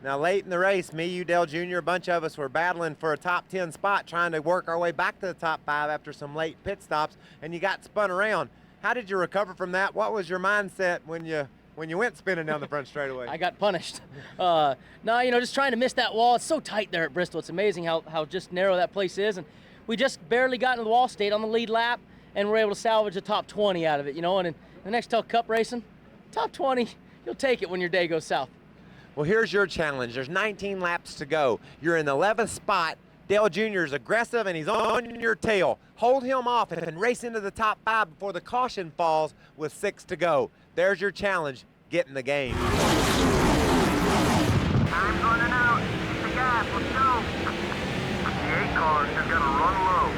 Now, late in the race, me, you, Dale Jr., a bunch of us were battling for a top 10 spot, trying to work our way back to the top 5 after some late pit stops, and you got spun around. How did you recover from that? What was your mindset when you went spinning down the front straightaway? I got punished. No, you know, just trying to miss that wall. It's so tight there at Bristol. It's amazing how just narrow that place is. And we just barely got into the wall, stayed on the lead lap, and we're able to salvage a top 20 out of it, you know. And in the Nextel Cup racing, top 20, you'll take it when your day goes south. Well, here's your challenge. There's 19 laps to go. You're in the 11th spot. Dale Jr. is aggressive, and he's on your tail. Hold him off and race into the top 5 before the caution falls with 6 to go. There's your challenge. Get in the game. Time's running out. Hit the gas. Let's go. The 8 cars have got to run low.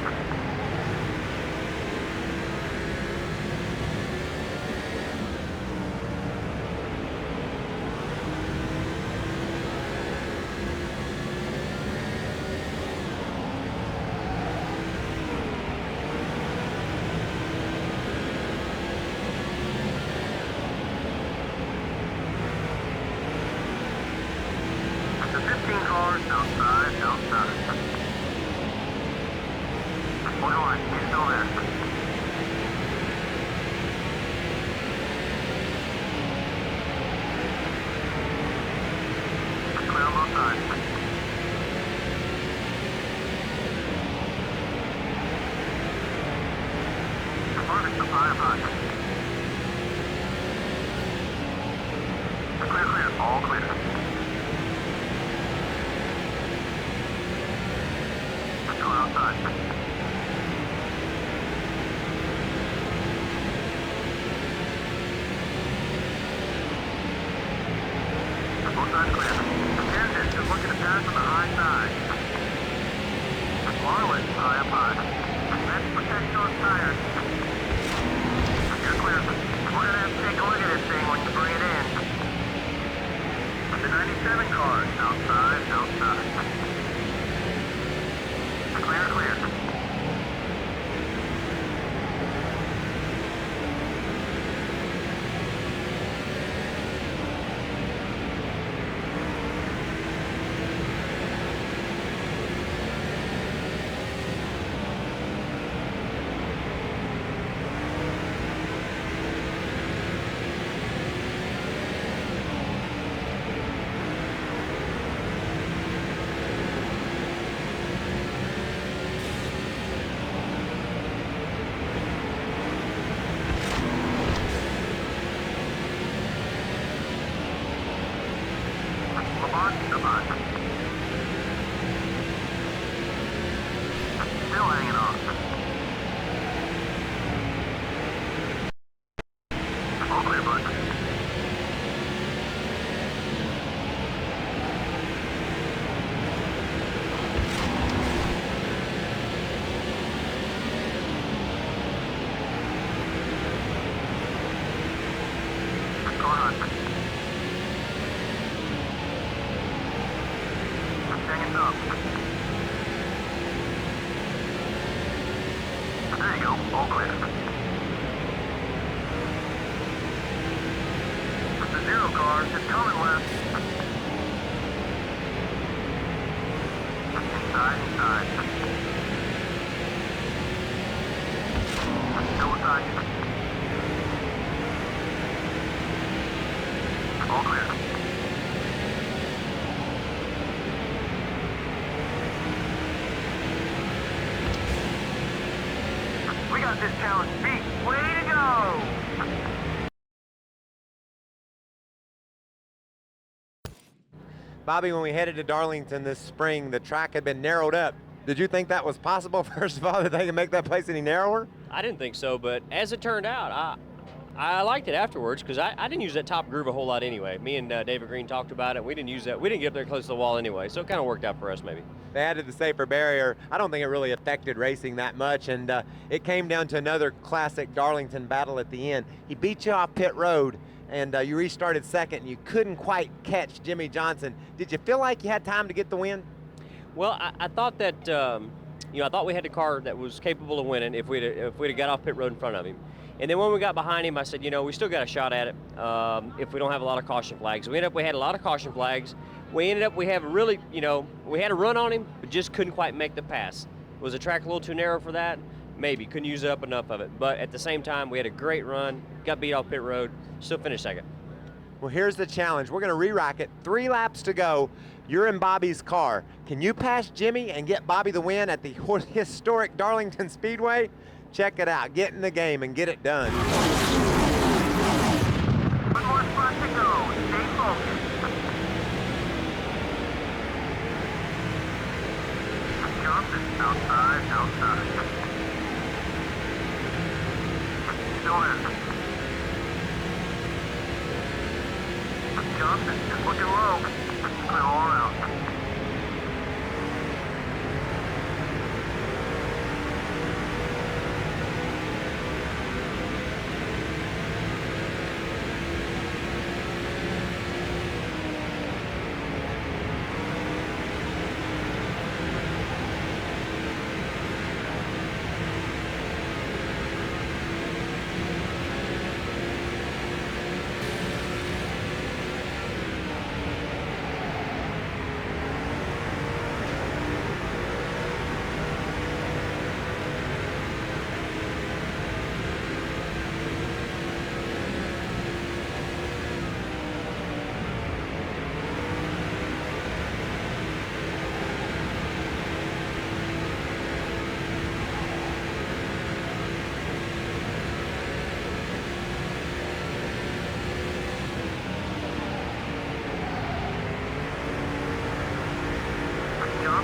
Kenseth is looking to pass on the high side. Marlin, high up high. Let's protect those tires. You're clear. We're going to have to take a look at this thing when you bring it in. The 97 cars, outside. Clear. all clear. The 0 car is coming left. Inside. Still inside. All clear. We got this challenge beat. Way to go! Bobby, when we headed to Darlington this spring, the track had been narrowed up. Did you think that was possible, first of all, that they can make that place any narrower? I didn't think so, but as it turned out, I liked it afterwards because I didn't use that top groove a whole lot anyway. Me and David Green talked about it. We didn't use that. We didn't get up there close to the wall anyway, so it kind of worked out for us maybe. They added the safer barrier. I don't think it really affected racing that much, and it came down to another classic Darlington battle at the end. He beat you off pit road, and you restarted second, and you couldn't quite catch Jimmie Johnson. Did you feel like you had time to get the win? Well, I thought that, I thought we had a car that was capable of winning if we'd have got off pit road in front of him. And then when we got behind him, I said, we still got a shot at it if we don't have a lot of caution flags. We had a lot of caution flags. We had a run on him, but just couldn't quite make the pass. Was the track a little too narrow for that? Maybe, couldn't use up enough of it. But at the same time, we had a great run, got beat off pit road, still finished second. Well, here's the challenge. We're gonna re-rack it, 3 laps to go. You're in Bobby's car. Can you pass Jimmie and get Bobby the win at the historic Darlington Speedway? Check it out, get in the game and get it done. One more spot to go, stay focused. Johnson, outside. Still in. Johnson is looking low. Clear all around.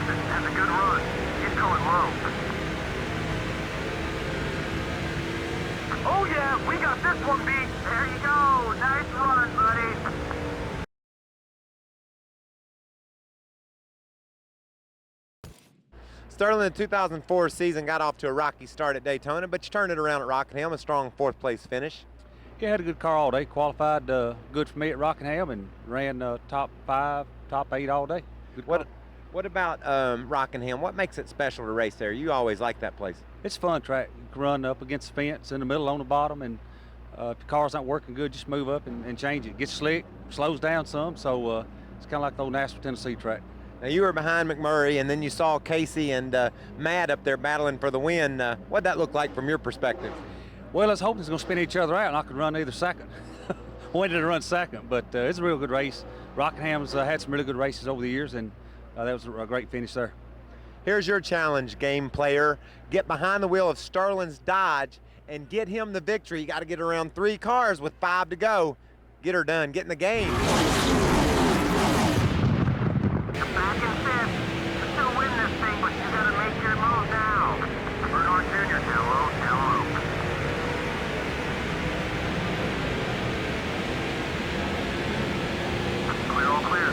Has a good run. He's going low. Oh yeah, we got this one beat. There you go. Nice run, buddy. Sterling, the 2004 season got off to a rocky start at Daytona, but you turned it around at Rockingham, a strong 4th place finish. Yeah, had a good car all day. Qualified good for me at Rockingham and ran top 5, top 8 all day. Good car. What about Rockingham? What makes it special to race there? You always like that place. It's a fun track. You can run up against the fence in the middle on the bottom, and if the car's not working good, just move up and change it. Gets slick, slows down some, so it's kind of like the old Nashville, Tennessee track. Now you were behind McMurray, and then you saw Casey and Matt up there battling for the win. What'd that look like from your perspective? Well, I was hoping it's going to spin each other out, and I could run either second. Wanted to run second, but it's a real good race. Rockingham's had some really good races over the years, and that was a great finish there. Here's your challenge, game player. Get behind the wheel of Sterling's Dodge and get him the victory. You got to get around 3 cars with 5 to go. Get her done. Get in the game. You're back in 5th. You still win this thing, but you got to make your move now. Earnhardt Jr. down low. Clear, all clear.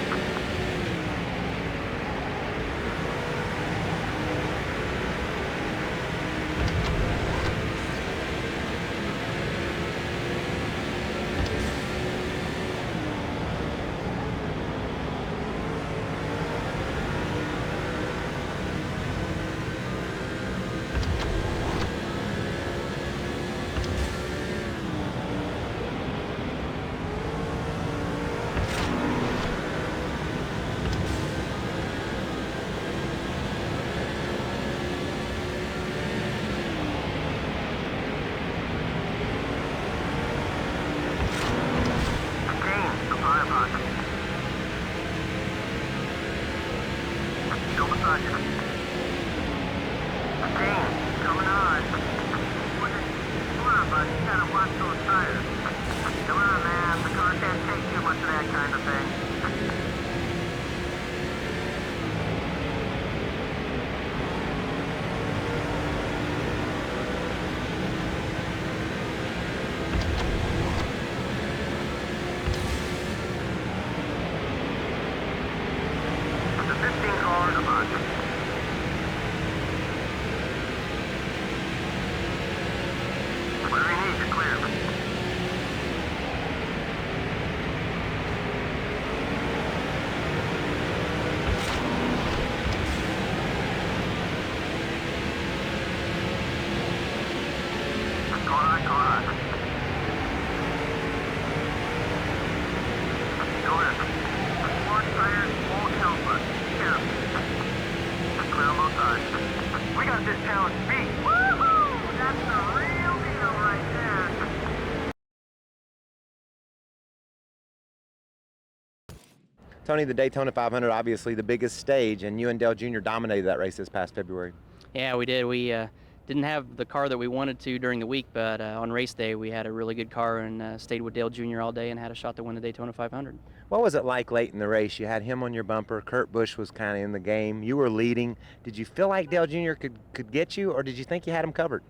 Tony, the Daytona 500, obviously the biggest stage, and you and Dale Jr. dominated that race this past February. Yeah, we did. We didn't have the car that we wanted to during the week, but on race day we had a really good car and stayed with Dale Jr. all day and had a shot to win the Daytona 500. What was it like late in the race? You had him on your bumper. Kurt Busch was kind of in the game. You were leading. Did you feel like Dale Jr. could get you, or did you think you had him covered?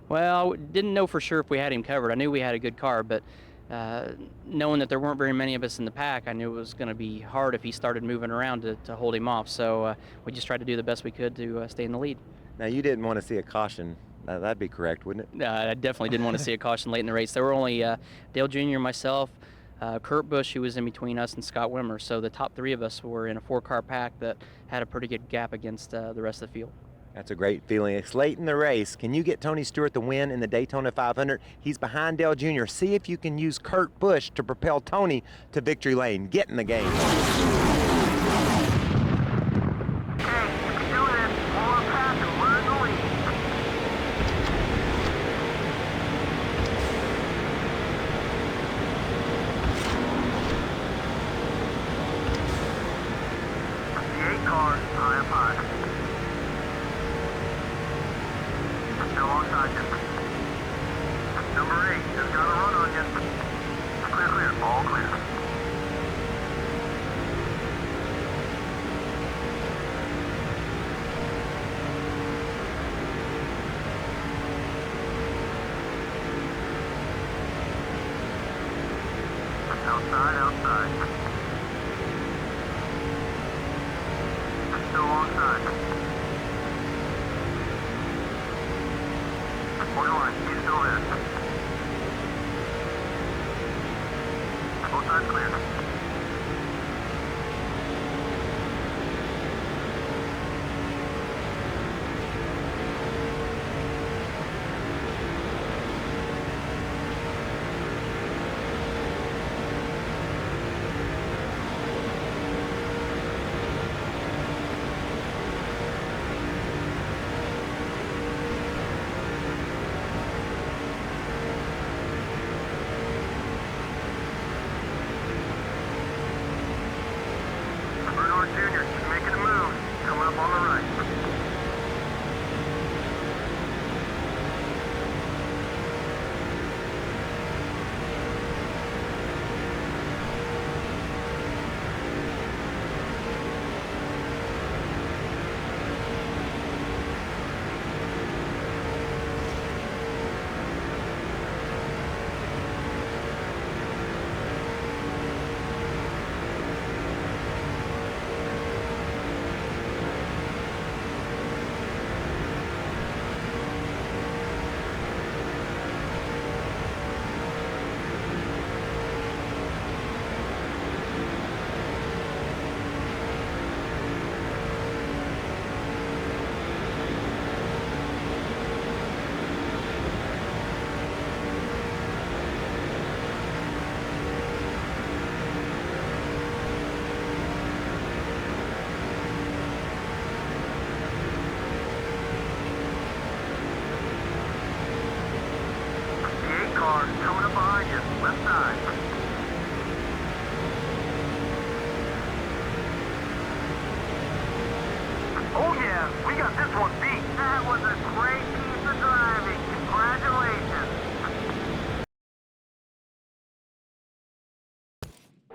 Well, I didn't know for sure if we had him covered. I knew we had a good car, but knowing that there weren't very many of us in the pack, I knew it was going to be hard if he started moving around to hold him off. So we just tried to do the best we could to stay in the lead. Now, you didn't want to see a caution. That'd be correct, wouldn't it? I definitely didn't want to see a caution late in the race. There were only Dale Jr., myself, Kurt Busch, who was in between us, and Scott Wimmer. So the top three of us were in a 4-car pack that had a pretty good gap against the rest of the field. That's a great feeling. It's late in the race. Can you get Tony Stewart the win in the Daytona 500? He's behind Dale Jr. See if you can use Kurt Busch to propel Tony to victory lane. Get in the game.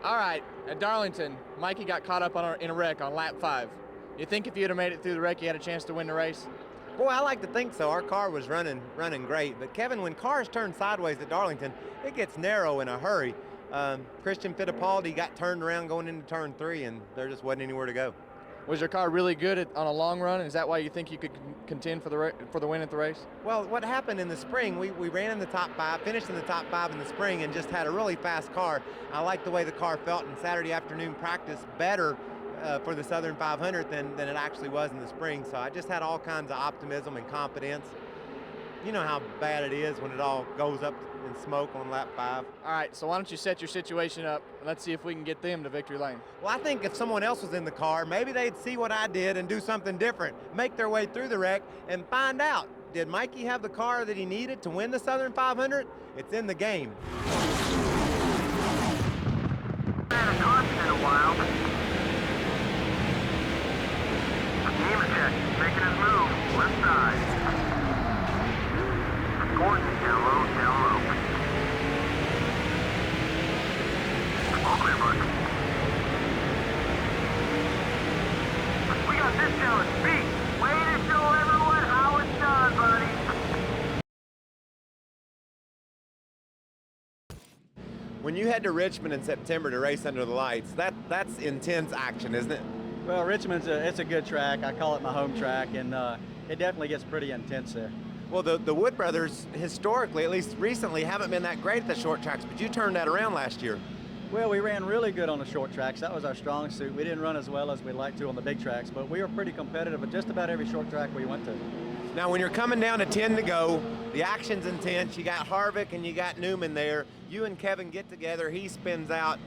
All right, at Darlington, Mikey got caught up in a wreck on lap 5. You think if you'd have made it through the wreck, you had a chance to win the race? Boy, I like to think so. Our car was running great. But Kevin, when cars turn sideways at Darlington, it gets narrow in a hurry. Christian Fittipaldi got turned around going into turn 3, and there just wasn't anywhere to go. Was your car really good on a long run? Is that why you think you could contend for the win at the race? Well, what happened in the spring, we ran in the top 5, finished in the top 5 in the spring, and just had a really fast car. I liked the way the car felt in Saturday afternoon practice better for the Southern 500 than it actually was in the spring. So I just had all kinds of optimism and confidence. You know how bad it is when it all goes up in smoke on lap 5. All right, so why don't you set your situation up, and let's see if we can get them to victory lane. Well, I think if someone else was in the car, maybe they'd see what I did and do something different, make their way through the wreck and find out, did Mikey have the car that he needed to win the Southern 500? It's in the game. Had a caution in a while. When you head to Richmond in September to race under the lights, that's intense action, isn't it? Well, Richmond's it's a good track. I call it my home track, and it definitely gets pretty intense there. Well, the Wood brothers, historically, at least recently, haven't been that great at the short tracks, but you turned that around last year. Well, we ran really good on the short tracks. That was our strong suit. We didn't run as well as we'd like to on the big tracks, but we were pretty competitive at just about every short track we went to. Now, when you're coming down to 10 to go, the action's intense. You got Harvick and you got Newman there. You and Kevin get together. He spins out.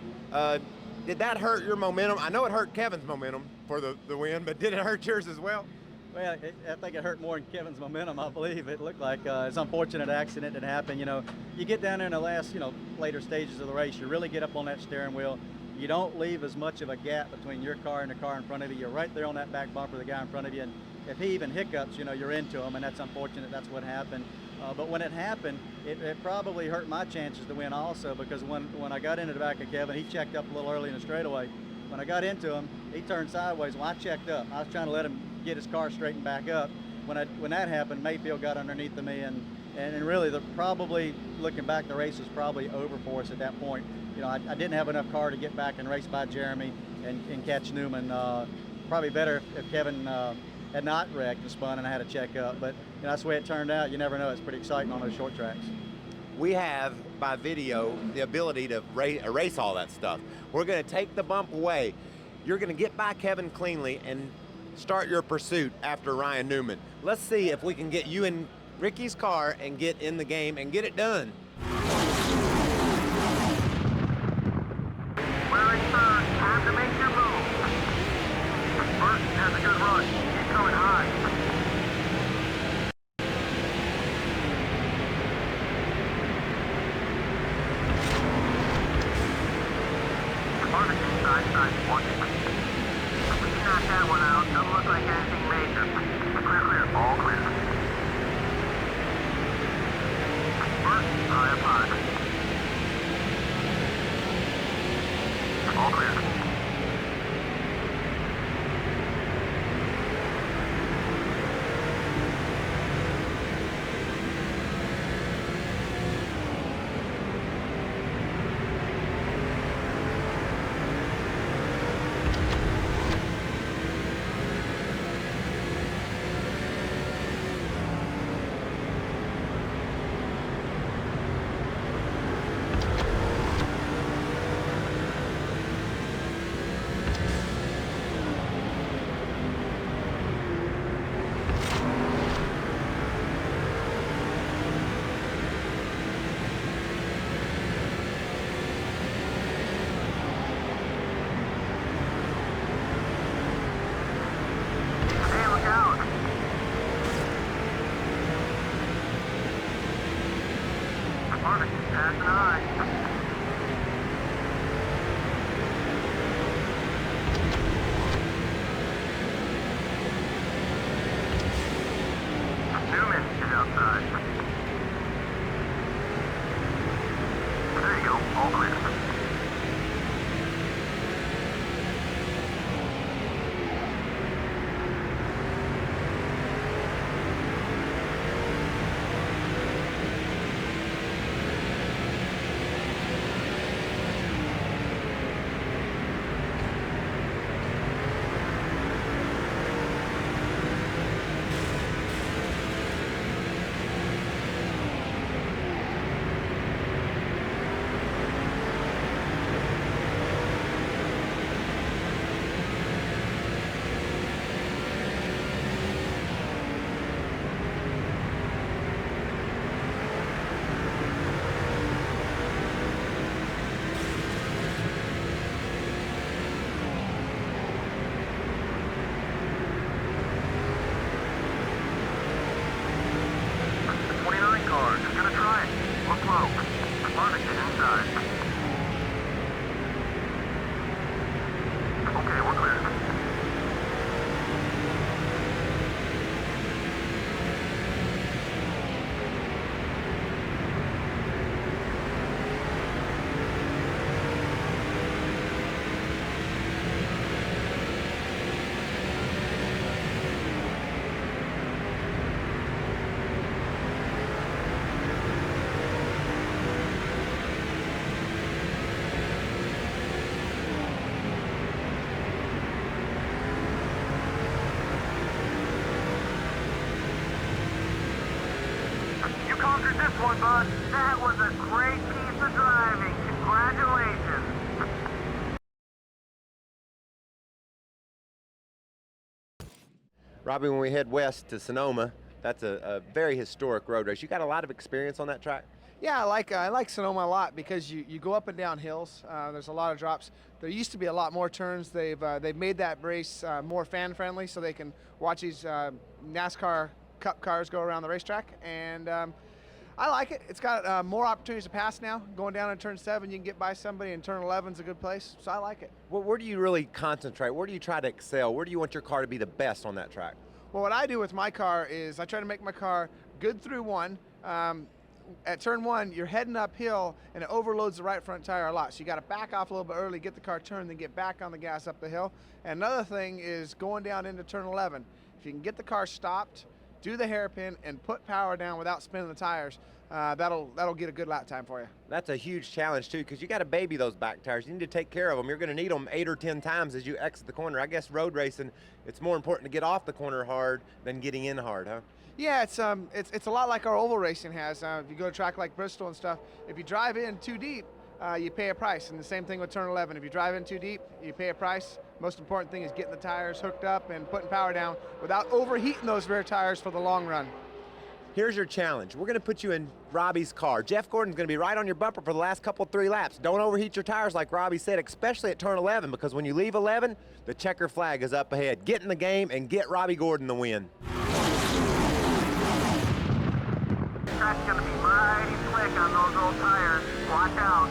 Did that hurt your momentum? I know it hurt Kevin's momentum for the win, but did it hurt yours as well? Well, I think it hurt more than Kevin's momentum, I believe. It looked like it's an unfortunate accident that happened. You know, you get down there in the last, later stages of the race, you really get up on that steering wheel. You don't leave as much of a gap between your car and the car in front of you. You're right there on that back bumper of the guy in front of you. And if he even hiccups, you're into him, and that's unfortunate. That's what happened. But when it happened, it probably hurt my chances to win also, because when I got into the back of Kevin, he checked up a little early in the straightaway. When I got into him, he turned sideways. Well, I checked up. I was trying to let him get his car straightened back up. When that happened, Mayfield got underneath of me, and really, probably looking back, the race was probably over for us at that point. I didn't have enough car to get back and race by Jeremy and catch Newman. Probably better if Kevin had not wrecked and spun and I had to check up. But that's the way it turned out. You never know. It's pretty exciting on those short tracks. We have, by video, the ability to erase all that stuff. We're going to take the bump away. You're going to get by Kevin cleanly and start your pursuit after Ryan Newman. Let's see if we can get you in Ricky's car and get in the game and get it done. We're in third. Time to make your move. Burton has a good run. He's coming high. Harvick inside, watching. We can knock that one out. Doesn't look like anything major. Clear, all clear. Burton, high up high. All clear. Bud. That was a great piece of driving. Congratulations. Robby, when we head west to Sonoma, that's a very historic road race. You got a lot of experience on that track? Yeah, I like Sonoma a lot because you go up and down hills. There's a lot of drops. There used to be a lot more turns. They've made that race more fan friendly, so they can watch these NASCAR Cup cars go around the racetrack. And I like it. It's got more opportunities to pass now. Going down in turn 7, you can get by somebody, and turn 11's a good place. So I like it. Well, where do you really concentrate? Where do you try to excel? Where do you want your car to be the best on that track? Well, what I do with my car is I try to make my car good through 1. At turn 1, you're heading uphill, and it overloads the right front tire a lot. So you got to back off a little bit early, get the car turned, then get back on the gas up the hill. And another thing is going down into turn 11. If you can get the car stopped, do the hairpin, and put power down without spinning the tires, that'll get a good lap time for you. That's a huge challenge too, because you got to baby those back tires. You need to take care of them. You're going to need them 8 or 10 times as you exit the corner. I guess road racing, it's more important to get off the corner hard than getting in hard, huh? Yeah, it's a lot like our oval racing has. If you go to a track like Bristol and stuff, if you drive in too deep, you pay a price. And the same thing with turn 11. If you drive in too deep, you pay a price. Most important thing is getting the tires hooked up and putting power down without overheating those rear tires for the long run. Here's your challenge. We're going to put you in Robby's car. Jeff Gordon's going to be right on your bumper for the last 3 laps. Don't overheat your tires like Robby said, especially at turn 11, because when you leave 11, the checker flag is up ahead. Get in the game and get Robby Gordon the win. Track's gonna be mighty slick on those old tires. Watch out.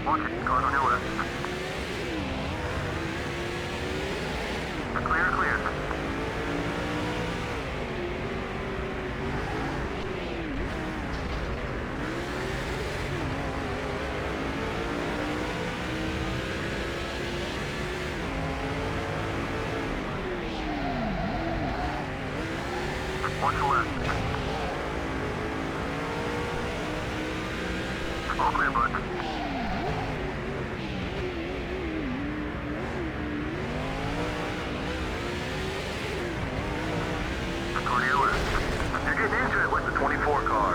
Watch it, cars on your left. Clear, clear. Watch the left. All clear, bud. Car to your left. You're getting into it with the 24 car.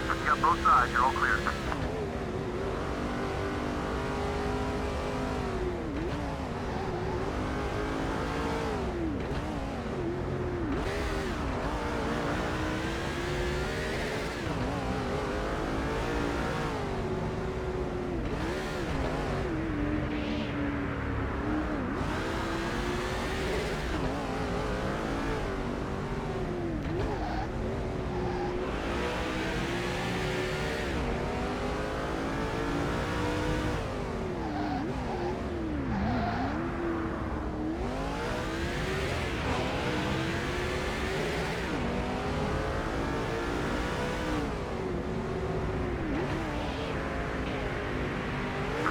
You got both sides, you're all clear.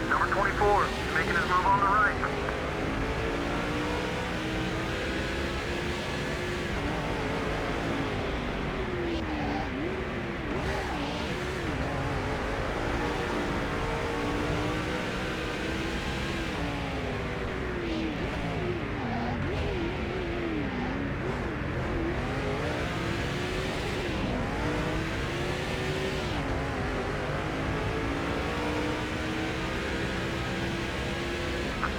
Number 24, making his move on the right.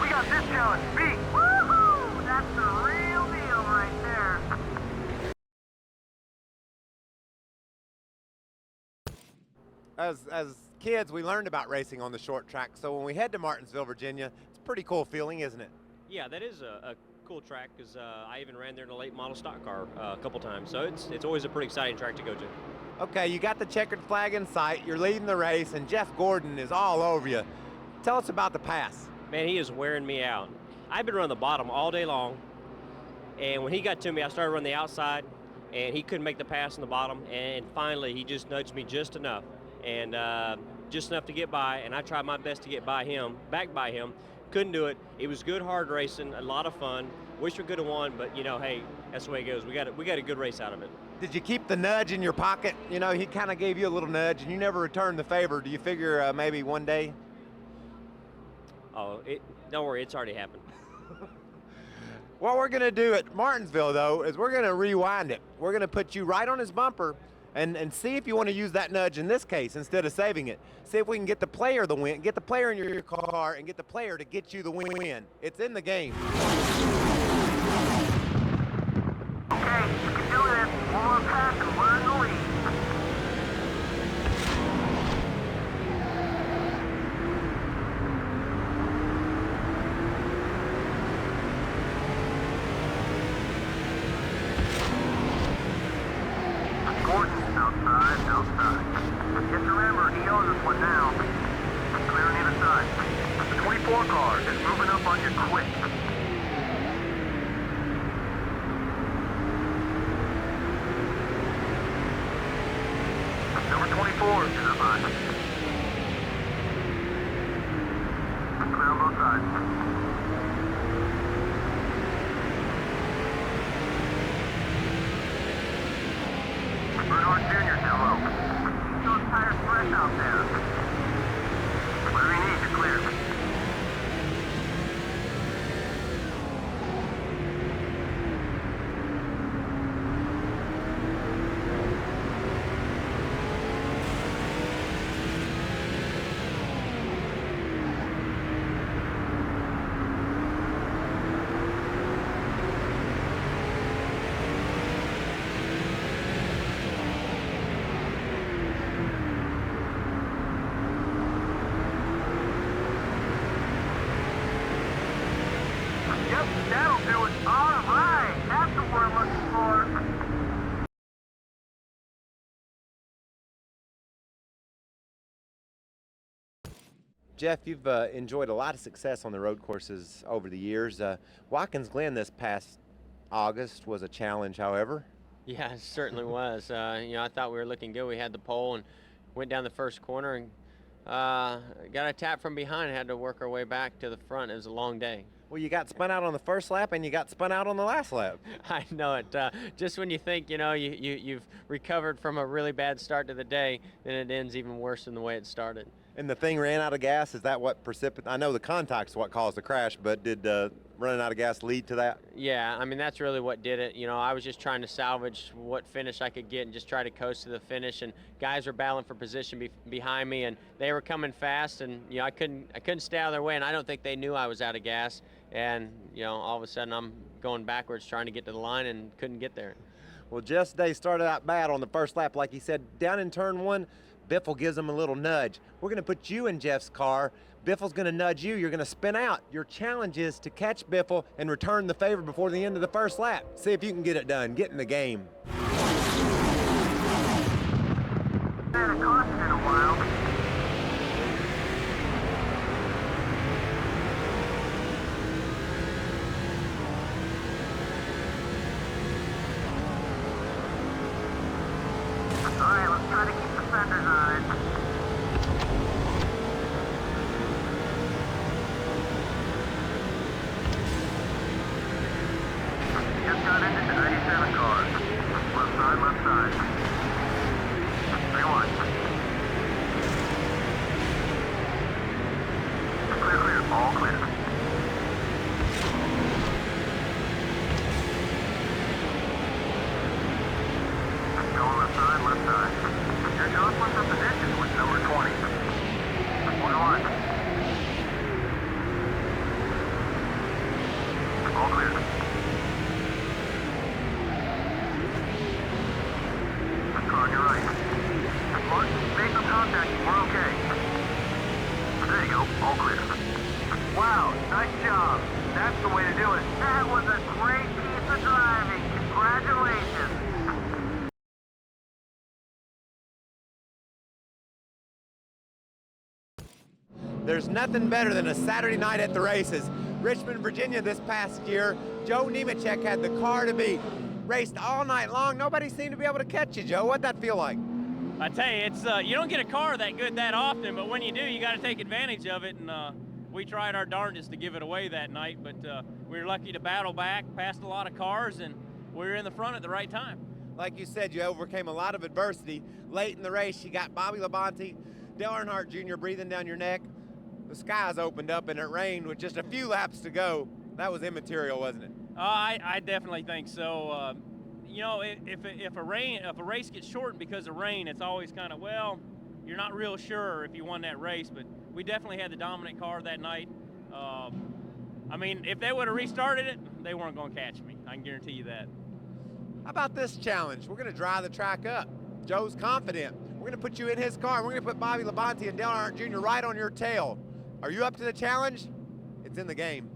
We got this challenge beat. Woohoo! That's the real deal right there. As kids, we learned about racing on the short track, so when we head to Martinsville, Virginia, it's a pretty cool feeling, isn't it? Yeah, that is a cool track because I even ran there in a late model stock car a couple times, so it's always a pretty exciting track to go to. Okay, you got the checkered flag in sight, you're leading the race, and Jeff Gordon is all over you. Tell us about the pass. Man, he is wearing me out. I've been running the bottom all day long, And when he got to me, I started running the outside, and he couldn't make the pass on the bottom. And finally, he just nudged me just enough, and just enough to get by. And I tried my best to get by him, back by him. Couldn't do it. It was good, hard racing, a lot of fun. Wish we could have won, but you know, hey, that's the way it goes. We got a good race out of it. Did you keep the nudge in your pocket? You know, he kind of gave you a little nudge, and you never returned the favor. Do you figure maybe one day? Oh, don't worry, it's already happened. What we're going to do at Martinsville, though, is we're going to rewind it. We're going to put you right on his bumper and see if you want to use that nudge in this case instead of saving it. See if we can get the player the win, get the player in your car and get the player to get you the win. It's in the game. Okay, you can do it. One more pass and we're in the lead. Outside. Just remember, he owns this one now. Clear on either side. The 24 car is moving up on you quick. Number 24 is up high. Clear on both sides. Earnhardt Jr. down low. Those tires fresh out there. Whatever you need to clear. That'll do it. All right. That's what we're looking for. Jeff, you've enjoyed a lot of success on the road courses over the years. Watkins Glen this past August was a challenge, however. Yeah, it certainly was. You know, I thought we were looking good. We had the pole and went down the first corner and got a tap from behind and had to work our way back to the front. It was a long day. Well, you got spun out on the first lap and you got spun out on the last lap. I know it. Just when you think, you know, you've recovered from a really bad start to the day, then it ends even worse than the way it started. And the thing ran out of gas. Is that what I know the contact's what caused the crash, but did running out of gas lead to that? Yeah, I mean, that's really what did it. You know, I was just trying to salvage what finish I could get and just try to coast to the finish. And guys were battling for position behind me, and they were coming fast. And you know, I couldn't stay out of their way. And I don't think they knew I was out of gas. And you know, all of a sudden I'm going backwards trying to get to the line and couldn't get there. Well, Jeff's day started out bad on the first lap, like he said. Down in turn one, Biffle gives him a little nudge. We're going to put you in Jeff's car. Biffle's going to nudge you. You're going to spin out. Your challenge is to catch Biffle and return the favor before the end of the first lap. See if you can get it done. Get in the game. Had a caution in a while. All right, let's try to keep the fenders on it. Just got into the 97 car. Left side, left side. 3-1. Clear, clear, all clear. Going left side, left side. Your jostling for position with number 20. 1-1. All clear. Car on your right. Martin, make some contact. We're okay. There you go. All clear. Wow, nice job. That's the way to do it. That was a great piece of driving. Congratulations. There's nothing better than a Saturday night at the races Richmond, Virginia this past year. Joe Nemechek had the car to beat. Raced all night long. Nobody seemed to be able to catch you, Joe. What'd that feel like? I tell you, it's you don't get a car that good that often, but when you do, you got to take advantage of it. And we tried our darndest to give it away that night, but we were lucky to battle back, passed a lot of cars, and we were in the front at the right time. Like you said, you overcame a lot of adversity. Late in the race, you got Bobby Labonte, Dale Earnhardt Jr. breathing down your neck. The skies opened up and it rained with just a few laps to go. That was immaterial, wasn't it? I definitely think so. You know, if a race gets shortened because of rain, it's always kind of, well, you're not real sure if you won that race, but we definitely had the dominant car that night. I mean, if they would have restarted it, they weren't going to catch me. I can guarantee you that. How about this challenge? We're going to dry the track up. Joe's confident. We're going to put you in his car. We're going to put Bobby Labonte and Dale Earnhardt Jr. right on your tail. Are you up to the challenge? It's in the game.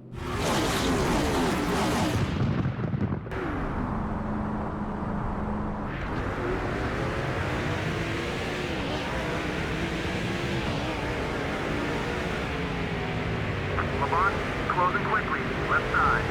Labonte closing quickly, left side.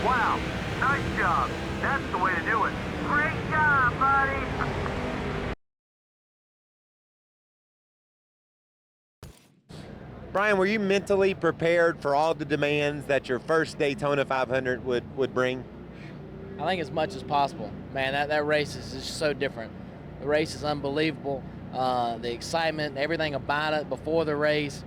Wow, nice job. That's the way to do it. Great job, buddy. Brian, were you mentally prepared for all the demands that your first Daytona 500 would bring? I think as much as possible. Man, that race is just so different. The race is unbelievable. The excitement, everything about it before the race,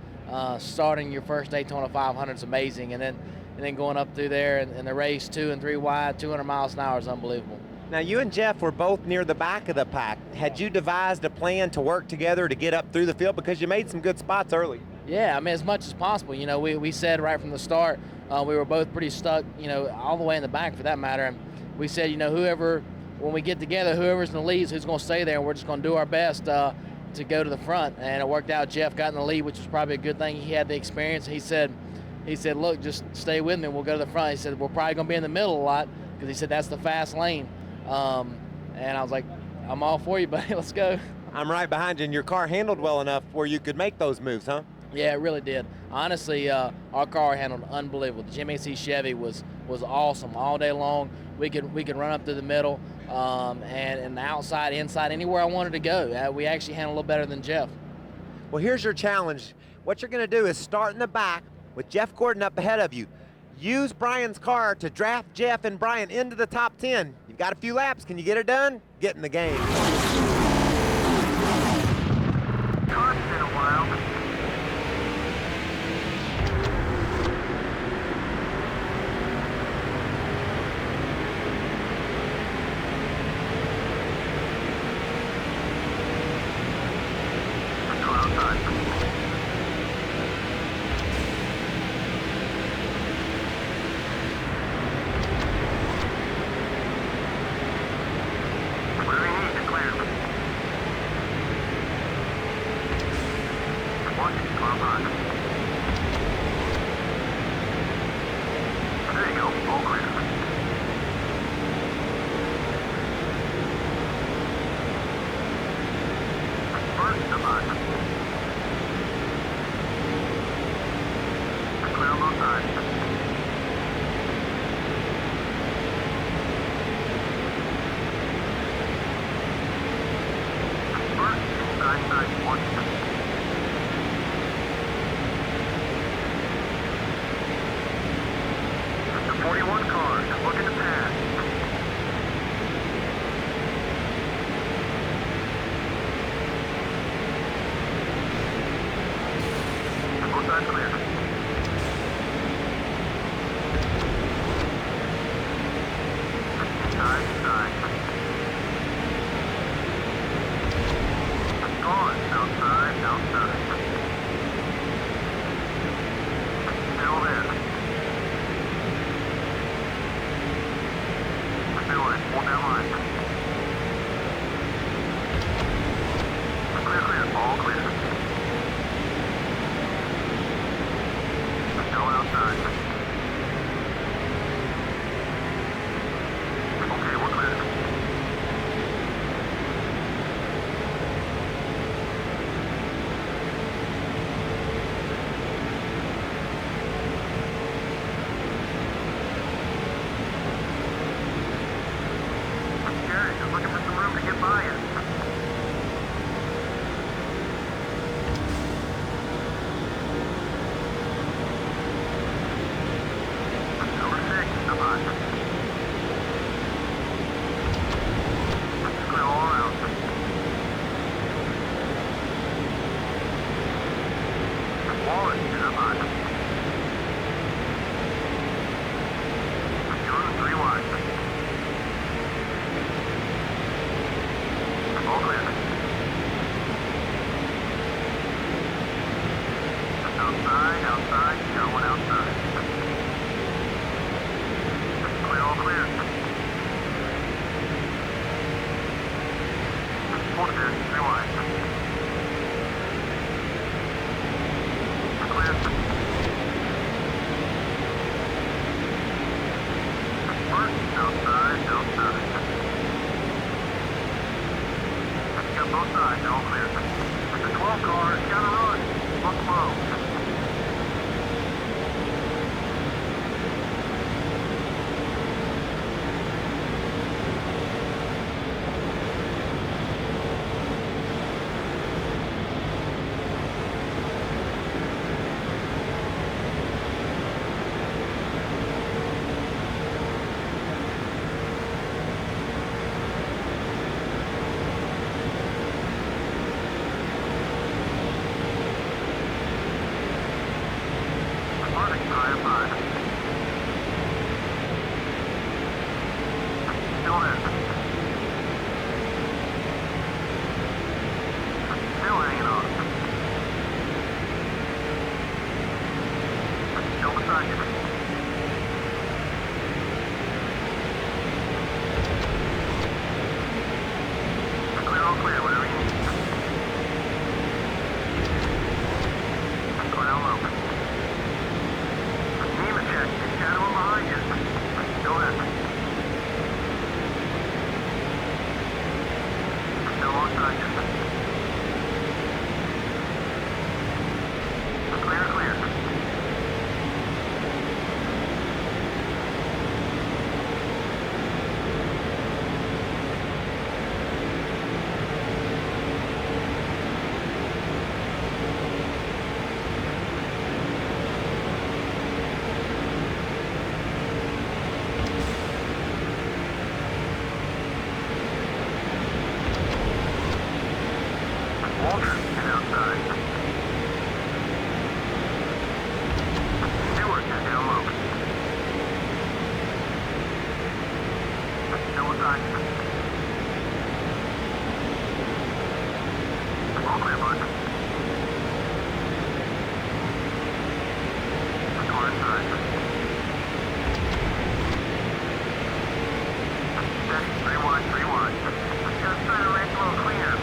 starting your first Daytona 500 is amazing. And then going up through there and the race 2 and 3 wide, 200 miles an hour is unbelievable. Now, you and Jeff were both near the back of the pack. Had you devised a plan to work together to get up through the field? Because you made some good spots early. Yeah, I mean, as much as possible. You know, we said right from the start, we were both pretty stuck, you know, all the way in the back for that matter. And we said, you know, when we get together, whoever's in the lead is who's going to stay there, and we're just going to do our best to go to the front. And it worked out. Jeff got in the lead, which was probably a good thing. He had the experience. He said, look, just stay with me. We'll go to the front. He said, we're probably going to be in the middle a lot because he said that's the fast lane. And I was like, I'm all for you, buddy. Let's go. I'm right behind you, and your car handled well enough where you could make those moves, huh? Yeah, it really did. Honestly, our car handled unbelievable. The Jimmie Chevy was awesome all day long. We could run up through the middle, and the outside, inside, anywhere I wanted to go. We actually handled a little better than Jeff. Well, here's your challenge. What you're going to do is start in the back with Jeff Gordon up ahead of you. Use Brian's car to draft Jeff and Brian into the top 10. You've got a few laps. Can you get it done? Get in the game. Caution. that line. Clear, clear, all clear. Still outside. Okay, we're clear. Jarrett, just looking for some room to get by it. Number 6, come on. Let's clear all around. Wallace, come on. You're on 3 wide. All clear. Outside, outside, you got one outside. Clear, all clear. Hold it there, 3 wide. Clear. Burton, outside, outside. Got both sides, they're all clear. The 12 car is gotta run. Look low. Harvick, tire 5. Still there. Still hanging on. Still beside you. Clear, all clear, whatever you need. Go down low. Nemechek, you're shadowing behind you. Go ahead. Still alongside you. Clear, clear. Waltrip is outside. Stewart is down low. Still beside you. All clear, bud. Car inside. Steady, 3 wide, 3 wide. Just outside of race a little cleaner.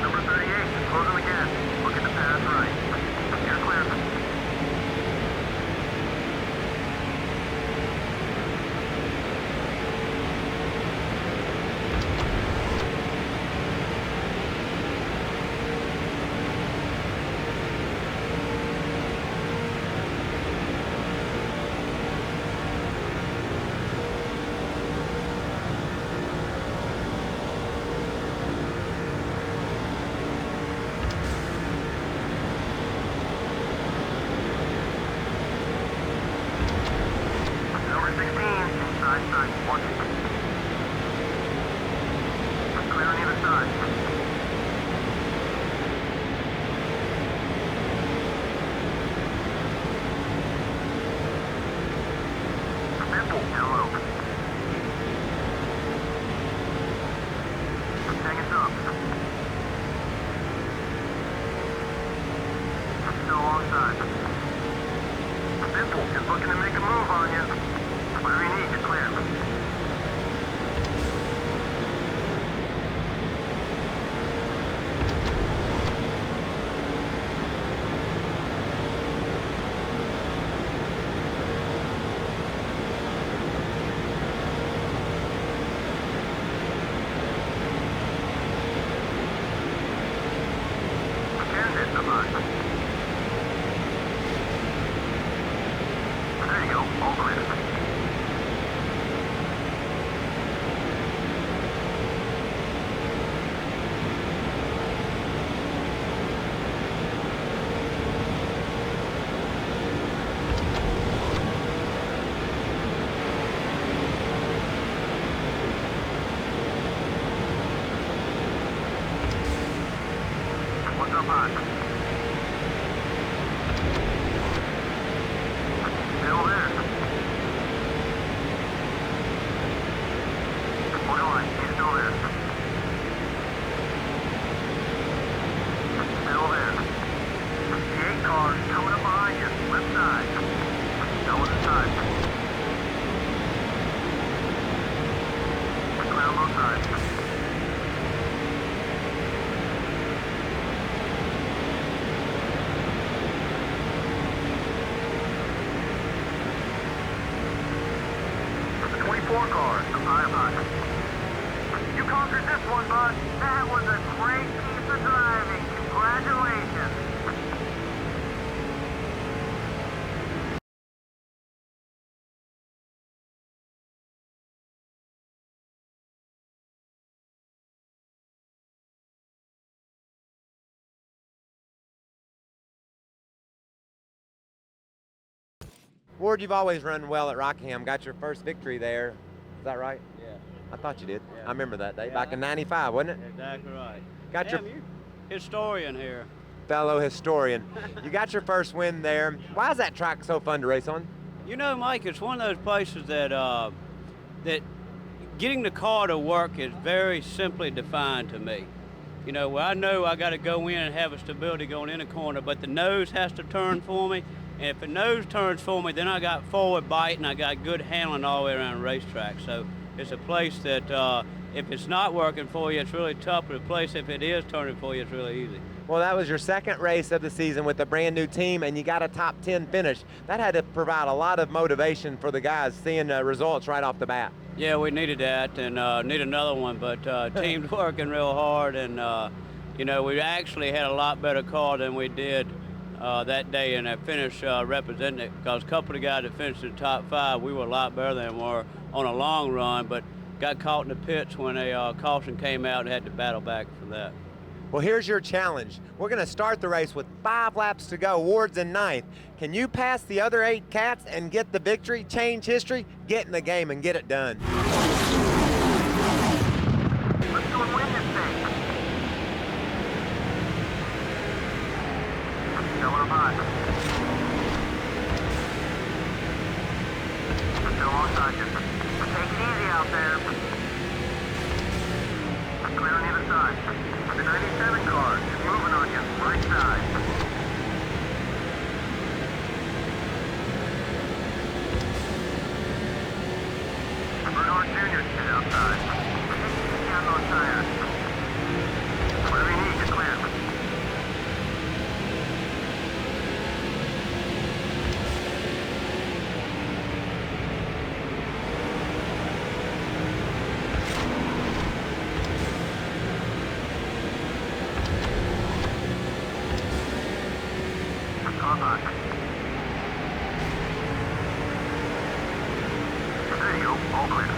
Number 38, closing the gas. Looking to pass right. You're clear. Number 16, inside, side, 1. Clear on either side. Biffle, down low. Hang us up. Still alongside. Biffle is looking to make a move on you. Whatever you need, you're clear. hot. Still there. Borderline, he's still there. Still there. The 8 cars coming up behind you, left side. Going inside. Clear on both sides. The 24 cars, the high. You conquered this one, bud. That was a great piece of driving. Congratulations. Ward, you've always run well at Rockingham. Got your first victory there. Is that right? Yeah. I thought you did. Yeah. I remember that day, Yeah. back in '95, wasn't it? Exactly right. Got your Damn, you historian here. fellow historian. You got your first win there. Why is that track so fun to race on? You know, Mike, it's one of those places that that getting the car to work is very simply defined to me. You know, where I know I got to go in and have a stability going in the corner, but the nose has to turn for me. And if the nose turns for me, then I got forward bite and I got good handling all the way around the racetrack. So it's a place that if it's not working for you, it's really tough. But a place, if it is turning for you, it's really easy. Well, that was your second race of the season with a brand new team, and you got a top 10 finish. That had to provide a lot of motivation for the guys, seeing results right off the bat. Yeah, we needed that and need another one, but team's working real hard, and you know, we actually had a lot better car than we did that day in that finish representing it, because a couple of the guys that finished in the top 5, we were a lot better than we were on a long run, but got caught in the pits when a caution came out and had to battle back for that. Well, here's your challenge. We're going to start the race with 5 laps to go. Ward's in 9th. Can you pass the other 8 cats and get the victory, change history, get in the game and get it done? Let's go and win this thing. Still on a box. Still onside you. Take it easy out there. Clear on either side. The 97 car is moving on you, right side. Earnhardt Jr. is outside. Take it easy on those tires. Whatever you need to clear. There you go, all clear.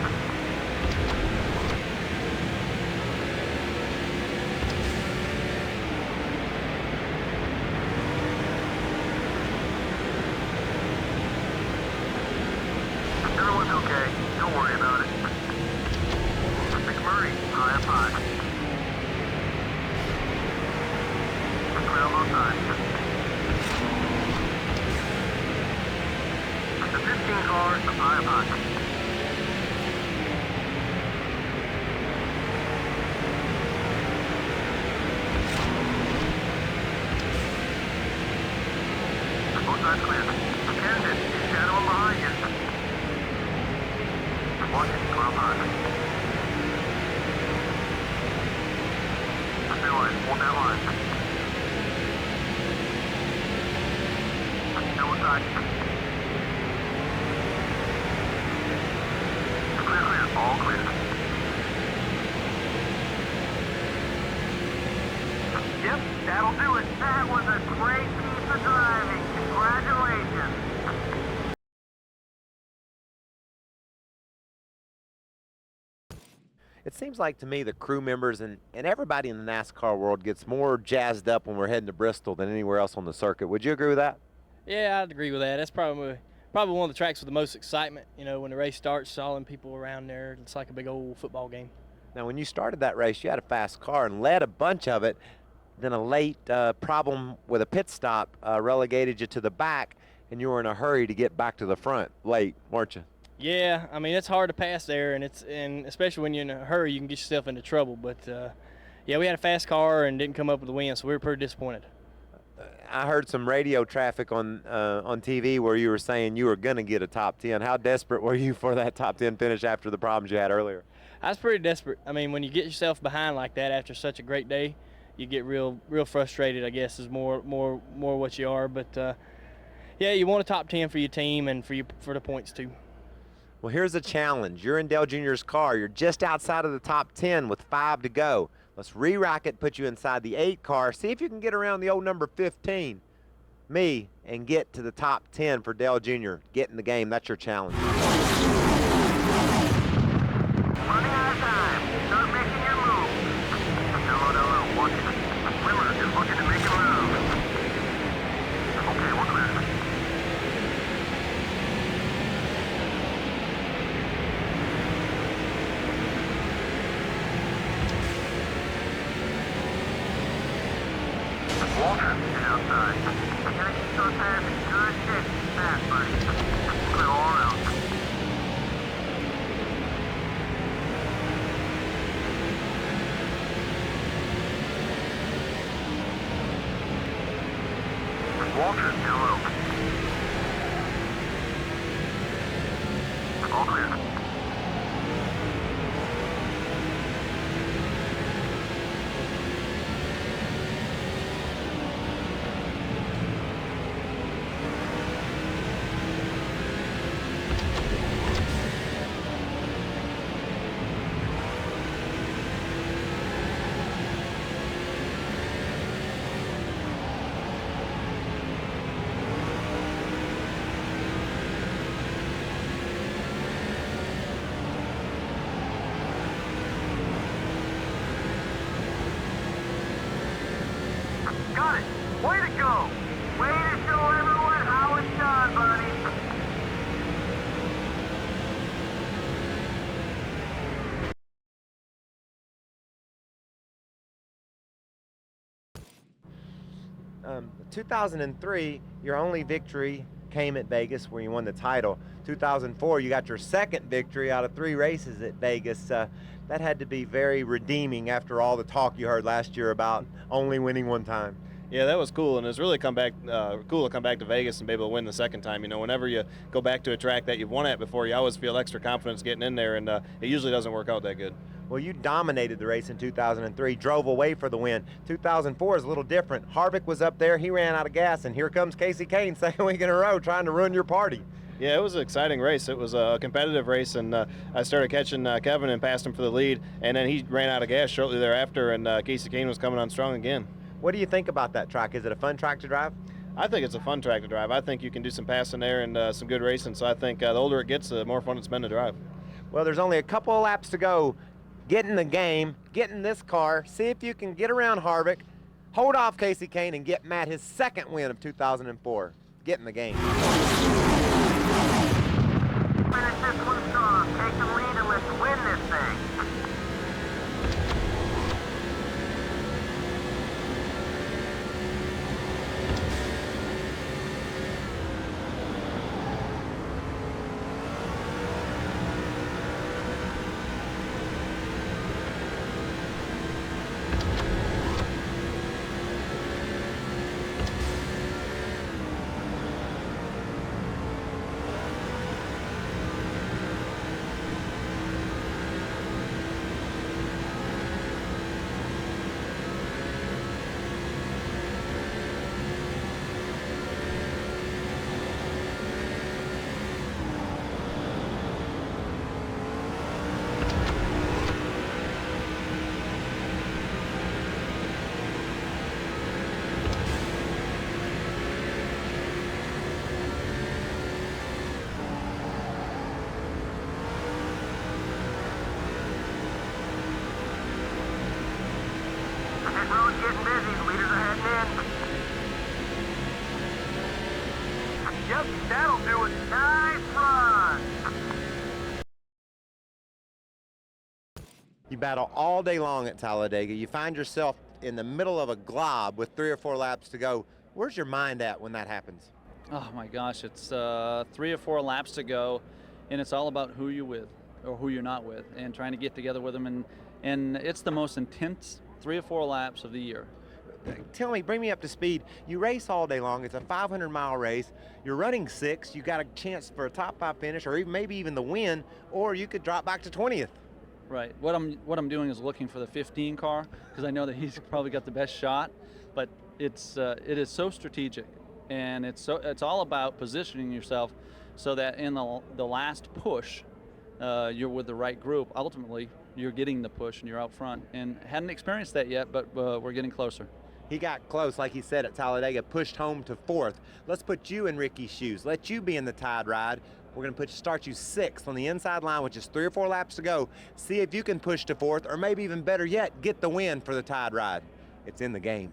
Everyone's okay, don't worry about it. McMurray, high up high. Clear on both sides. The 15 cars, the high up high. Both sides clear. Kenseth is shadowing behind you. Watch it, climb high. Stay line, hold that line. Still inside. Clear, clear, all clear. Yep, that'll do it. That was a great piece of driving. Congratulations. It seems like to me the crew members and everybody in the NASCAR world gets more jazzed up when we're heading to Bristol than anywhere else on the circuit. Would you agree with that? Yeah, I'd agree with that. That's probably one of the tracks with the most excitement. You know, when the race starts, all them people around there, it's like a big old football game. Now, when you started that race, you had a fast car and led a bunch of it. then a late problem with a pit stop relegated you to the back, and you were in a hurry to get back to the front late, weren't you? Yeah, I mean, it's hard to pass there, and especially when you're in a hurry, you can get yourself into trouble. But yeah, we had a fast car and didn't come up with a win, so we were pretty disappointed. I heard some radio traffic on TV where you were saying you were going to get a top 10. How desperate were you for that top 10 finish after the problems you had earlier? I was pretty desperate. I mean, when you get yourself behind like that after such a great day, you get real frustrated, I guess, is more what you are. But yeah, you want a top 10 for your team and for the points too. Well, here's a challenge. You're in Dale Jr.'s car. You're just outside of the top 10 with 5 to go. Let's re-rack it, put you inside the 8 car. See if you can get around the old number 15, me, and get to the top 10 for Dale Jr. Get in the game. That's your challenge. Running out of time. Start making your move. Hello. Watch it. Wimmer is looking to make a move. Okay, we're clear. Waltrip is outside. You gotta keep those tires in good shape. Fast, buddy. Clear all around. Waltrip down low. All clear. Got it! Way to go! Way to show everyone how it's done, buddy! Um, 2003, your only victory came at Vegas where you won the title. 2004, you got your second victory out of 3 races at Vegas. That had to be very redeeming after all the talk you heard last year about only winning one time. Yeah, that was cool, and it's really cool to come back to Vegas and be able to win the second time. You know, whenever you go back to a track that you've won at before, you always feel extra confidence getting in there, and it usually doesn't work out that good. Well, you dominated the race in 2003, drove away for the win. 2004 is a little different. Harvick was up there, he ran out of gas, and here comes Kasey Kahne second week in a row trying to ruin your party. Yeah, it was an exciting race. It was a competitive race, and I started catching Kevin and passed him for the lead, and then he ran out of gas shortly thereafter, and Kasey Kahne was coming on strong again. What do you think about that track? Is it a fun track to drive? I think it's a fun track to drive. I think you can do some passing there and some good racing, so I think the older it gets, the more fun it's been to drive. Well, there's only a couple of laps to go. Get in the game, get in this car, see if you can get around Harvick, hold off Kasey Kahne, and get Matt his second win of 2004. Get in the game. Finish this one strong. Take the lead and let's win this thing. Getting busy, the leaders are heading in. Yep, that'll do it. Nice run. You battle all day long at Talladega. You find yourself in the middle of a glob with 3 or 4 laps to go. Where's your mind at when that happens? Oh my gosh, it's 3 or 4 laps to go, and it's all about who you're with or who you're not with, and trying to get together with them. And it's the most intense 3 or 4 laps of the year. Tell me, bring me up to speed. You race all day long. It's a 500-mile race. You're running 6. You got a chance for a top 5 finish, or maybe even the win, or you could drop back to 20th. Right. What I'm doing is looking for the 15 car, because I know that he's probably got the best shot. But it is so strategic, and it's all about positioning yourself so that in the last push, you're with the right group. Ultimately, you're getting the push and you're out front. And hadn't experienced that yet, but we're getting closer. He got close, like he said, at Talladega, pushed home to 4th. Let's put you in Ricky's shoes. Let you be in the tide ride. We're going to start you 6th on the inside line with just 3 or 4 laps to go. See if you can push to 4th, or maybe even better yet, get the win for the tide ride. It's in the game.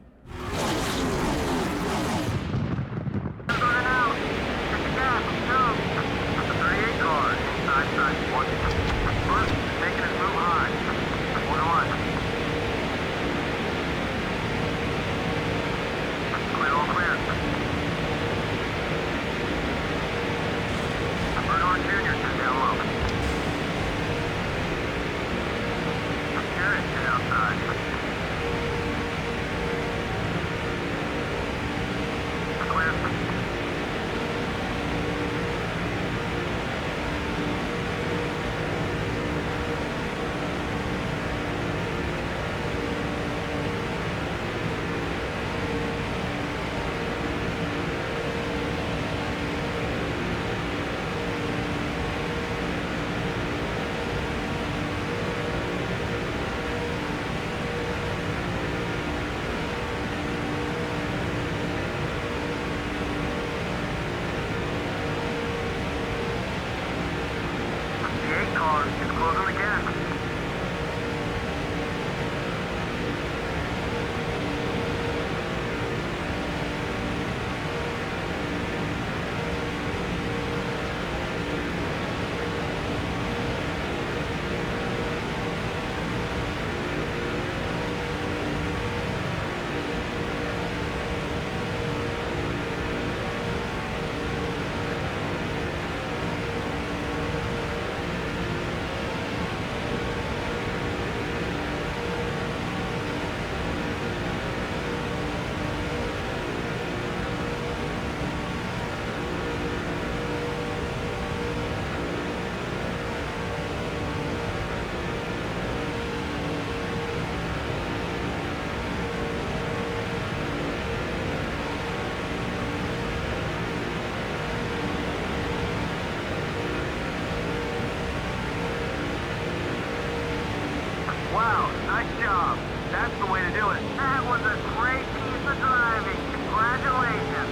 Wow, nice job. That's the way to do it. That was a great piece of driving. Congratulations.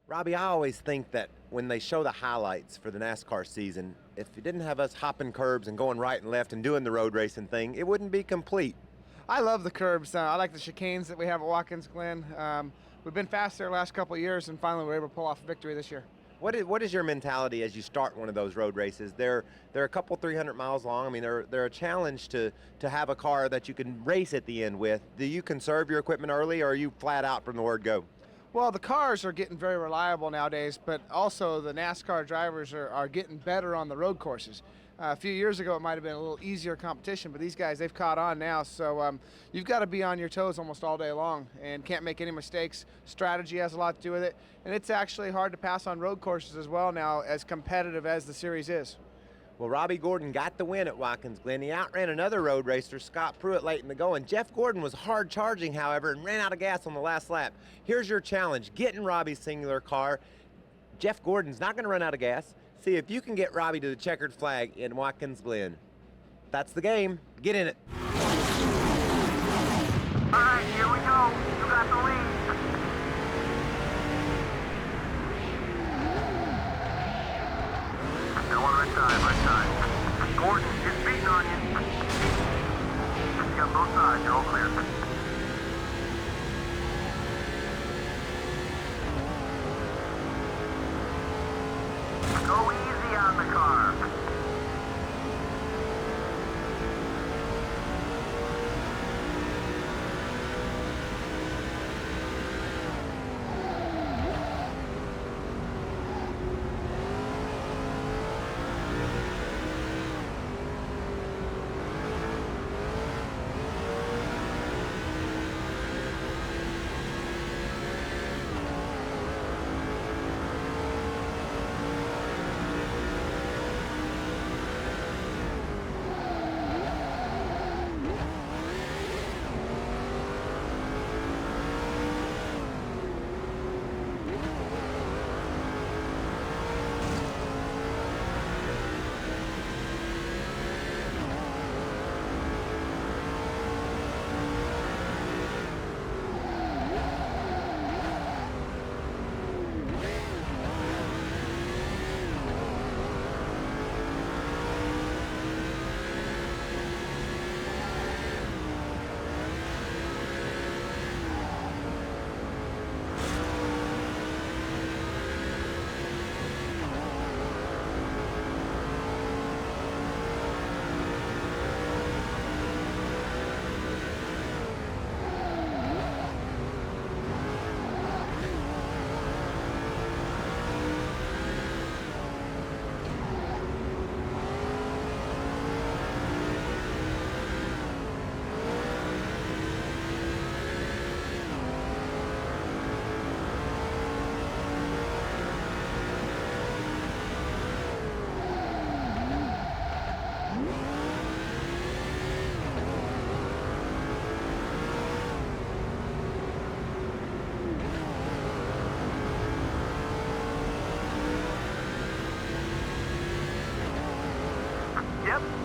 Robby, I always think that when they show the highlights for the NASCAR season, if it didn't have us hopping curbs and going right and left and doing the road racing thing, it wouldn't be complete. I love the curbs. I like the chicanes that we have at Watkins Glen. We've been fast there the last couple of years, and finally we're able to pull off a victory this year. What is your mentality as you start one of those road races? They're a couple 300 miles long. I mean, they're a challenge to have a car that you can race at the end with. Do you conserve your equipment early, or are you flat out from the word go? Well, the cars are getting very reliable nowadays, but also the NASCAR drivers are getting better on the road courses. A few years ago, it might have been a little easier competition, but these guys, they've caught on now. So you've got to be on your toes almost all day long and can't make any mistakes. Strategy has a lot to do with it. And it's actually hard to pass on road courses as well now, as competitive as the series is. Well, Robby Gordon got the win at Watkins Glen. He outran another road racer, Scott Pruitt, late in the going. Jeff Gordon was hard charging, however, and ran out of gas on the last lap. Here's your challenge. Get in Robby's singular car. Jeff Gordon's not going to run out of gas. See if you can get Robby to the checkered flag in Watkins Glen. That's the game. Get in it. All right, here we go. You got the lead. Now on right side. Gordon, just beating on you. You got both sides. You're all clear. Go easy on the car.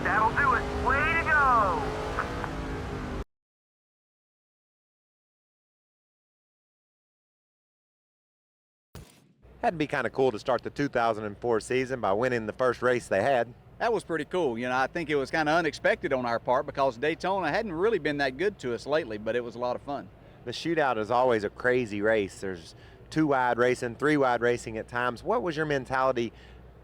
That'll do it. Way to go. Had to be kind of cool to start the 2004 season by winning the first race they had. That was pretty cool. You know, I think it was kind of unexpected on our part because Daytona hadn't really been that good to us lately, but it was a lot of fun. The shootout is always a crazy race. There's 2-wide racing, 3-wide racing at times. What was your mentality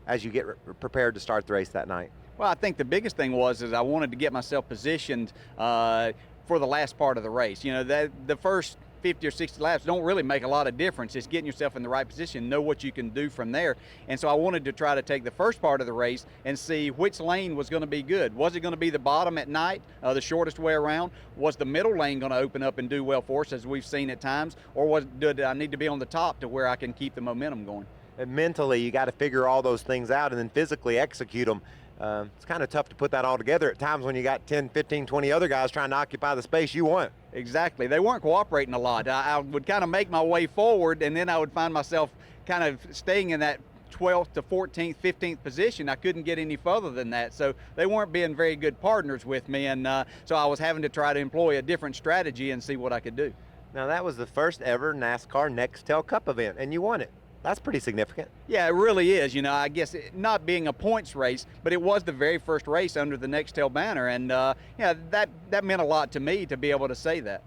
as you get prepared to start the race that night? Well, I think the biggest thing was I wanted to get myself positioned for the last part of the race. You know, the first 50 or 60 laps don't really make a lot of difference. It's getting yourself in the right position, know what you can do from there. And so I wanted to try to take the first part of the race and see which lane was going to be good. Was it going to be the bottom at night, the shortest way around? Was the middle lane going to open up and do well for us, as we've seen at times? Or did I need to be on the top to where I can keep the momentum going? And mentally, you got to figure all those things out and then physically execute them. It's kind of tough to put that all together at times when you got 10, 15, 20 other guys trying to occupy the space you want. Exactly. They weren't cooperating a lot. I would kind of make my way forward, and then I would find myself kind of staying in that 12th to 14th, 15th position. I couldn't get any further than that. So they weren't being very good partners with me, and so I was having to try to employ a different strategy and see what I could do. Now, that was the first ever NASCAR Nextel Cup event, and you won it. That's pretty significant. Yeah, it really is. You know, I guess not being a points race, but it was the very first race under the Nextel banner, and yeah, that meant a lot to me to be able to say that.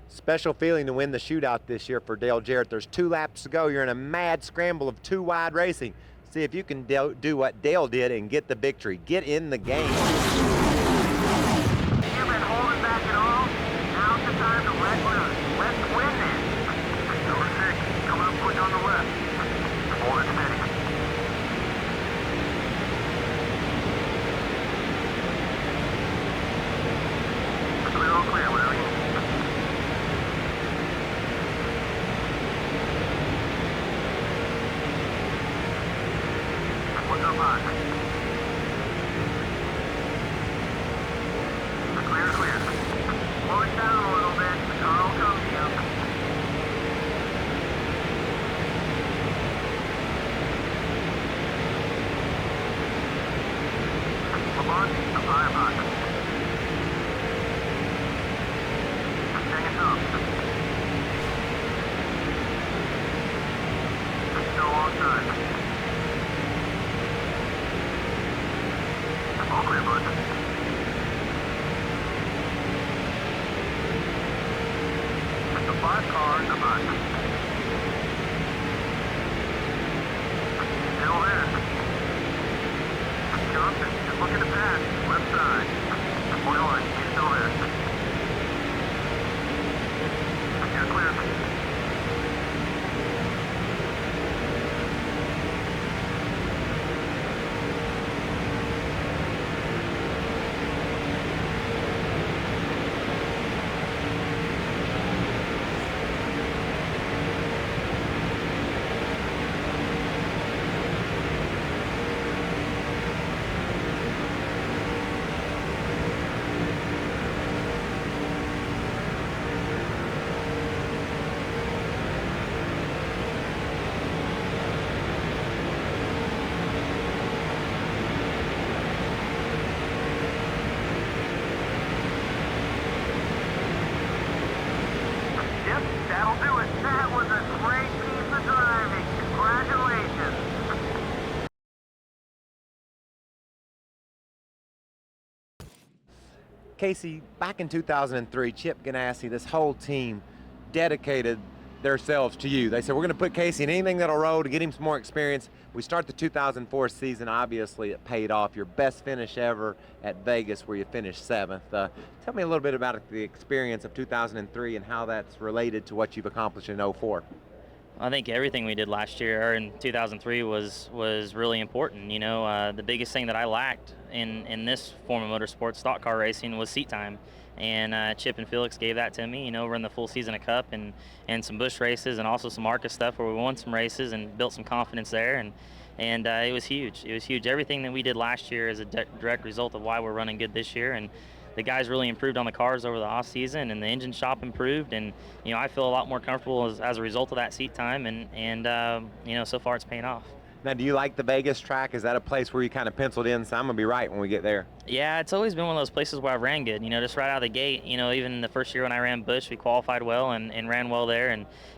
Special feeling to win the shootout this year for Dale Jarrett. There's 2 laps to go. You're in a mad scramble of 2-wide racing. See if you can do what Dale did and get the victory. Get in the game. You've been holding back at all. Now's the time to let loose. Let's win this. Number 6, coming up quick on the left. Hold it steady. Clear, all clear, whatever you need. What's up high? Clear, clear. Slow it down a little bit. The car will come to you. Labonte, the firebox. Staying up. Still alongside. All clear, bud. The 5 car in the back. Still there. Johnson, just looking to pass. Left side. Point on, he's still there. You're clear. Yep, that'll do it. That was a great piece of driving. Congratulations. Casey, back in 2003, Chip Ganassi, this whole team dedicated themselves to you. They said, we're going to put Casey in anything that'll roll to get him some more experience. We start the 2004 season. Obviously, it paid off. Your best finish ever at Vegas, where you finished 7th. Tell me a little bit about the experience of 2003 and how that's related to what you've accomplished in 04. I think everything we did last year in 2003 was really important. You know, the biggest thing that I lacked in this form of motorsport, stock car racing, was seat time. And Chip and Felix gave that to me, you know, over in the full season of Cup and some Busch races and also some ARCA stuff where we won some races and built some confidence there. And it was huge. It was huge. Everything that we did last year is a direct result of why we're running good this year. And the guys really improved on the cars over the off season, and the engine shop improved. And, I feel a lot more comfortable as a result of that seat time. And you know, so far it's paying off. Now, do you like the Vegas track? Is that a place where you kind of penciled in, so I'm going to be right when we get there? Yeah, it's always been one of those places where I've ran good, just right out of the gate. Even the first year when I ran Busch, we qualified well and ran well there.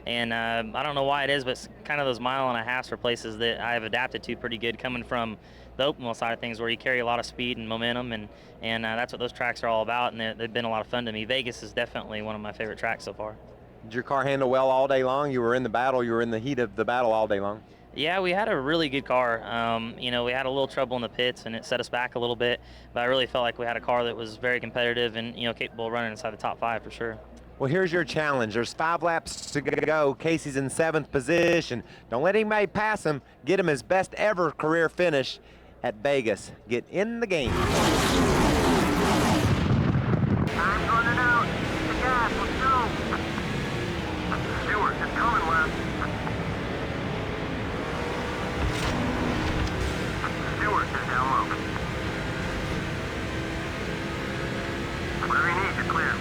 And I don't know why it is, but it's kind of those mile and a half are places that I've adapted to pretty good coming from the open wheel side of things where you carry a lot of speed and momentum, and that's what those tracks are all about, and they've been a lot of fun to me. Vegas is definitely one of my favorite tracks so far. Did your car handle well all day long? You were in the battle. You were in the heat of the battle all day long. Yeah, we had a really good car. We had a little trouble in the pits, and it set us back a little bit. But I really felt like we had a car that was very competitive and capable of running inside the top 5 for sure. Well, here's your challenge. There's 5 laps to go. Casey's in 7th position. Don't let anybody pass him. Get him his best ever career finish at Vegas. Get in the game. Time's running out. Hit the gas. Let's go. Stewart is coming left. Stewart is down low. Whatever you need to clear.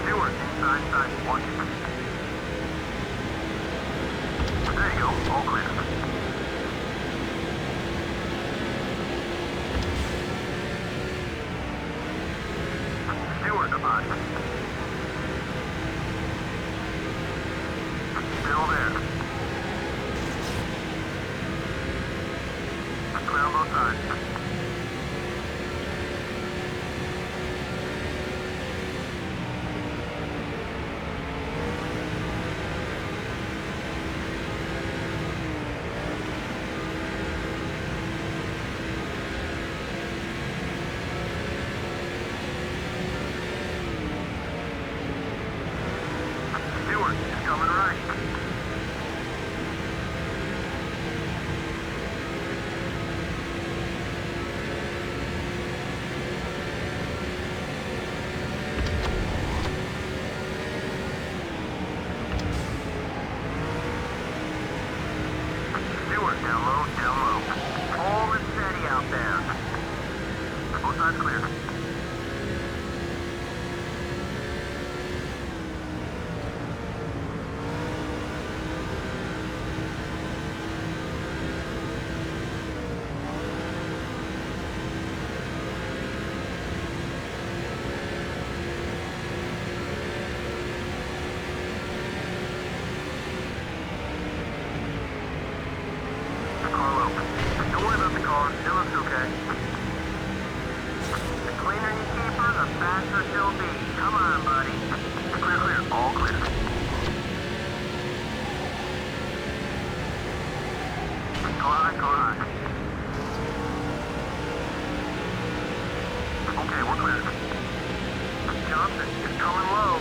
Stewart inside side. Watch it. There you go. All clear. Stewart above. Still there. Clear on both sides. Stewart is coming right. Stewart down low, down low. Full and steady out there. Both sides clear. Car low. Don't worry about the car. It looks okay. The cleaner you keep her, the faster she'll be. Come on, buddy. Clear, clear. All clear. Car high. Okay, we're clear. Johnson is coming low.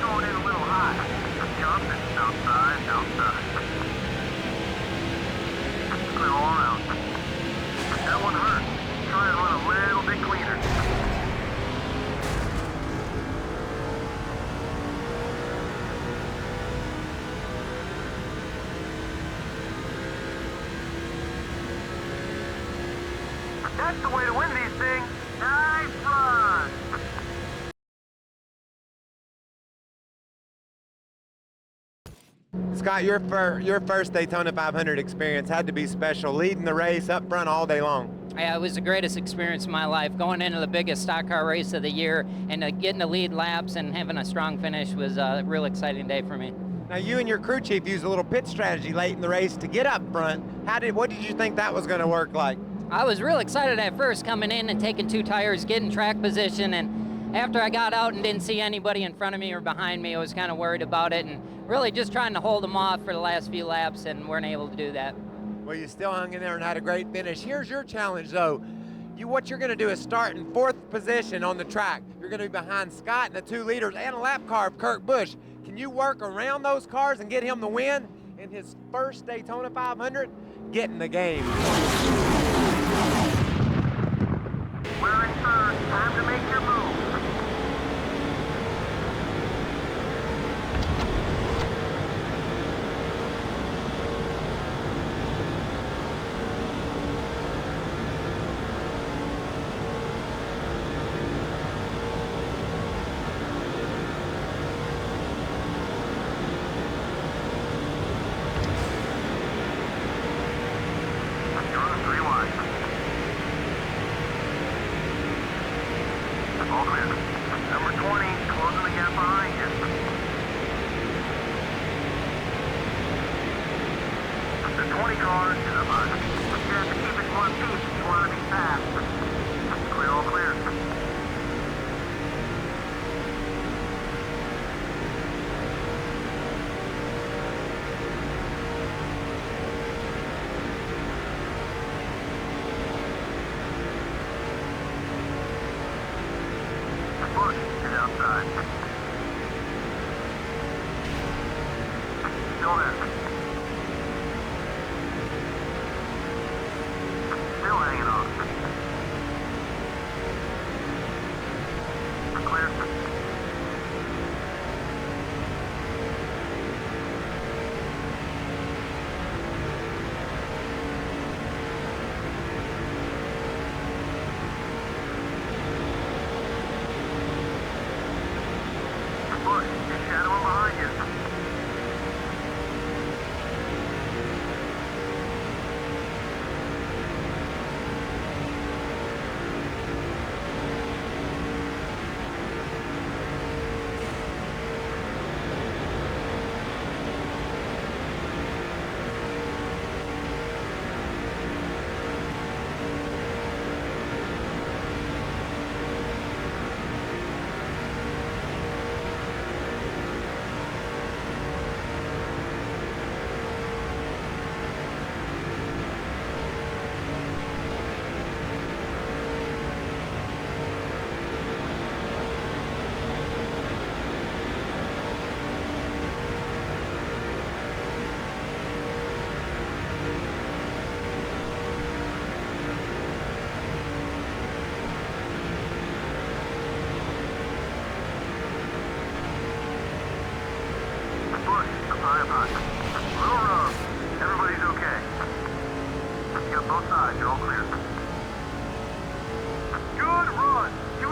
Going in a little high. Johnson, outside. Clear all around. That one hurt. Try and run a little bit cleaner. That's the way to win these things. Nice run. Scott, your first Daytona 500 experience had to be special, leading the race up front all day long. Yeah, it was the greatest experience of my life. Going into the biggest stock car race of the year and getting to lead laps and having a strong finish was a real exciting day for me. Now, you and your crew chief used a little pit strategy late in the race to get up front. What did you think that was going to work like? I was real excited at first coming in and taking 2 tires, getting track position, and after I got out and didn't see anybody in front of me or behind me, I was kind of worried about it and really just trying to hold them off for the last few laps, and weren't able to do that. Well, you still hung in there and had a great finish. Here's your challenge, though. What you're going to do is start in 4th position on the track. You're going to be behind Scott and the 2 leaders and a lap car of Kurt Busch. Can you work around those cars and get him the win in his first Daytona 500? Get in the game. We're in third. Time to make your move. The 20 car is a bus. You have to keep it in one piece if you want to be fast. Clear, all clear. Busch is outside. Still there. Still hanging on. Clear. Busch is shadowing behind you. Busch, up high. Little rough. Everybody's okay. You got both sides. You're all clear. Good run. You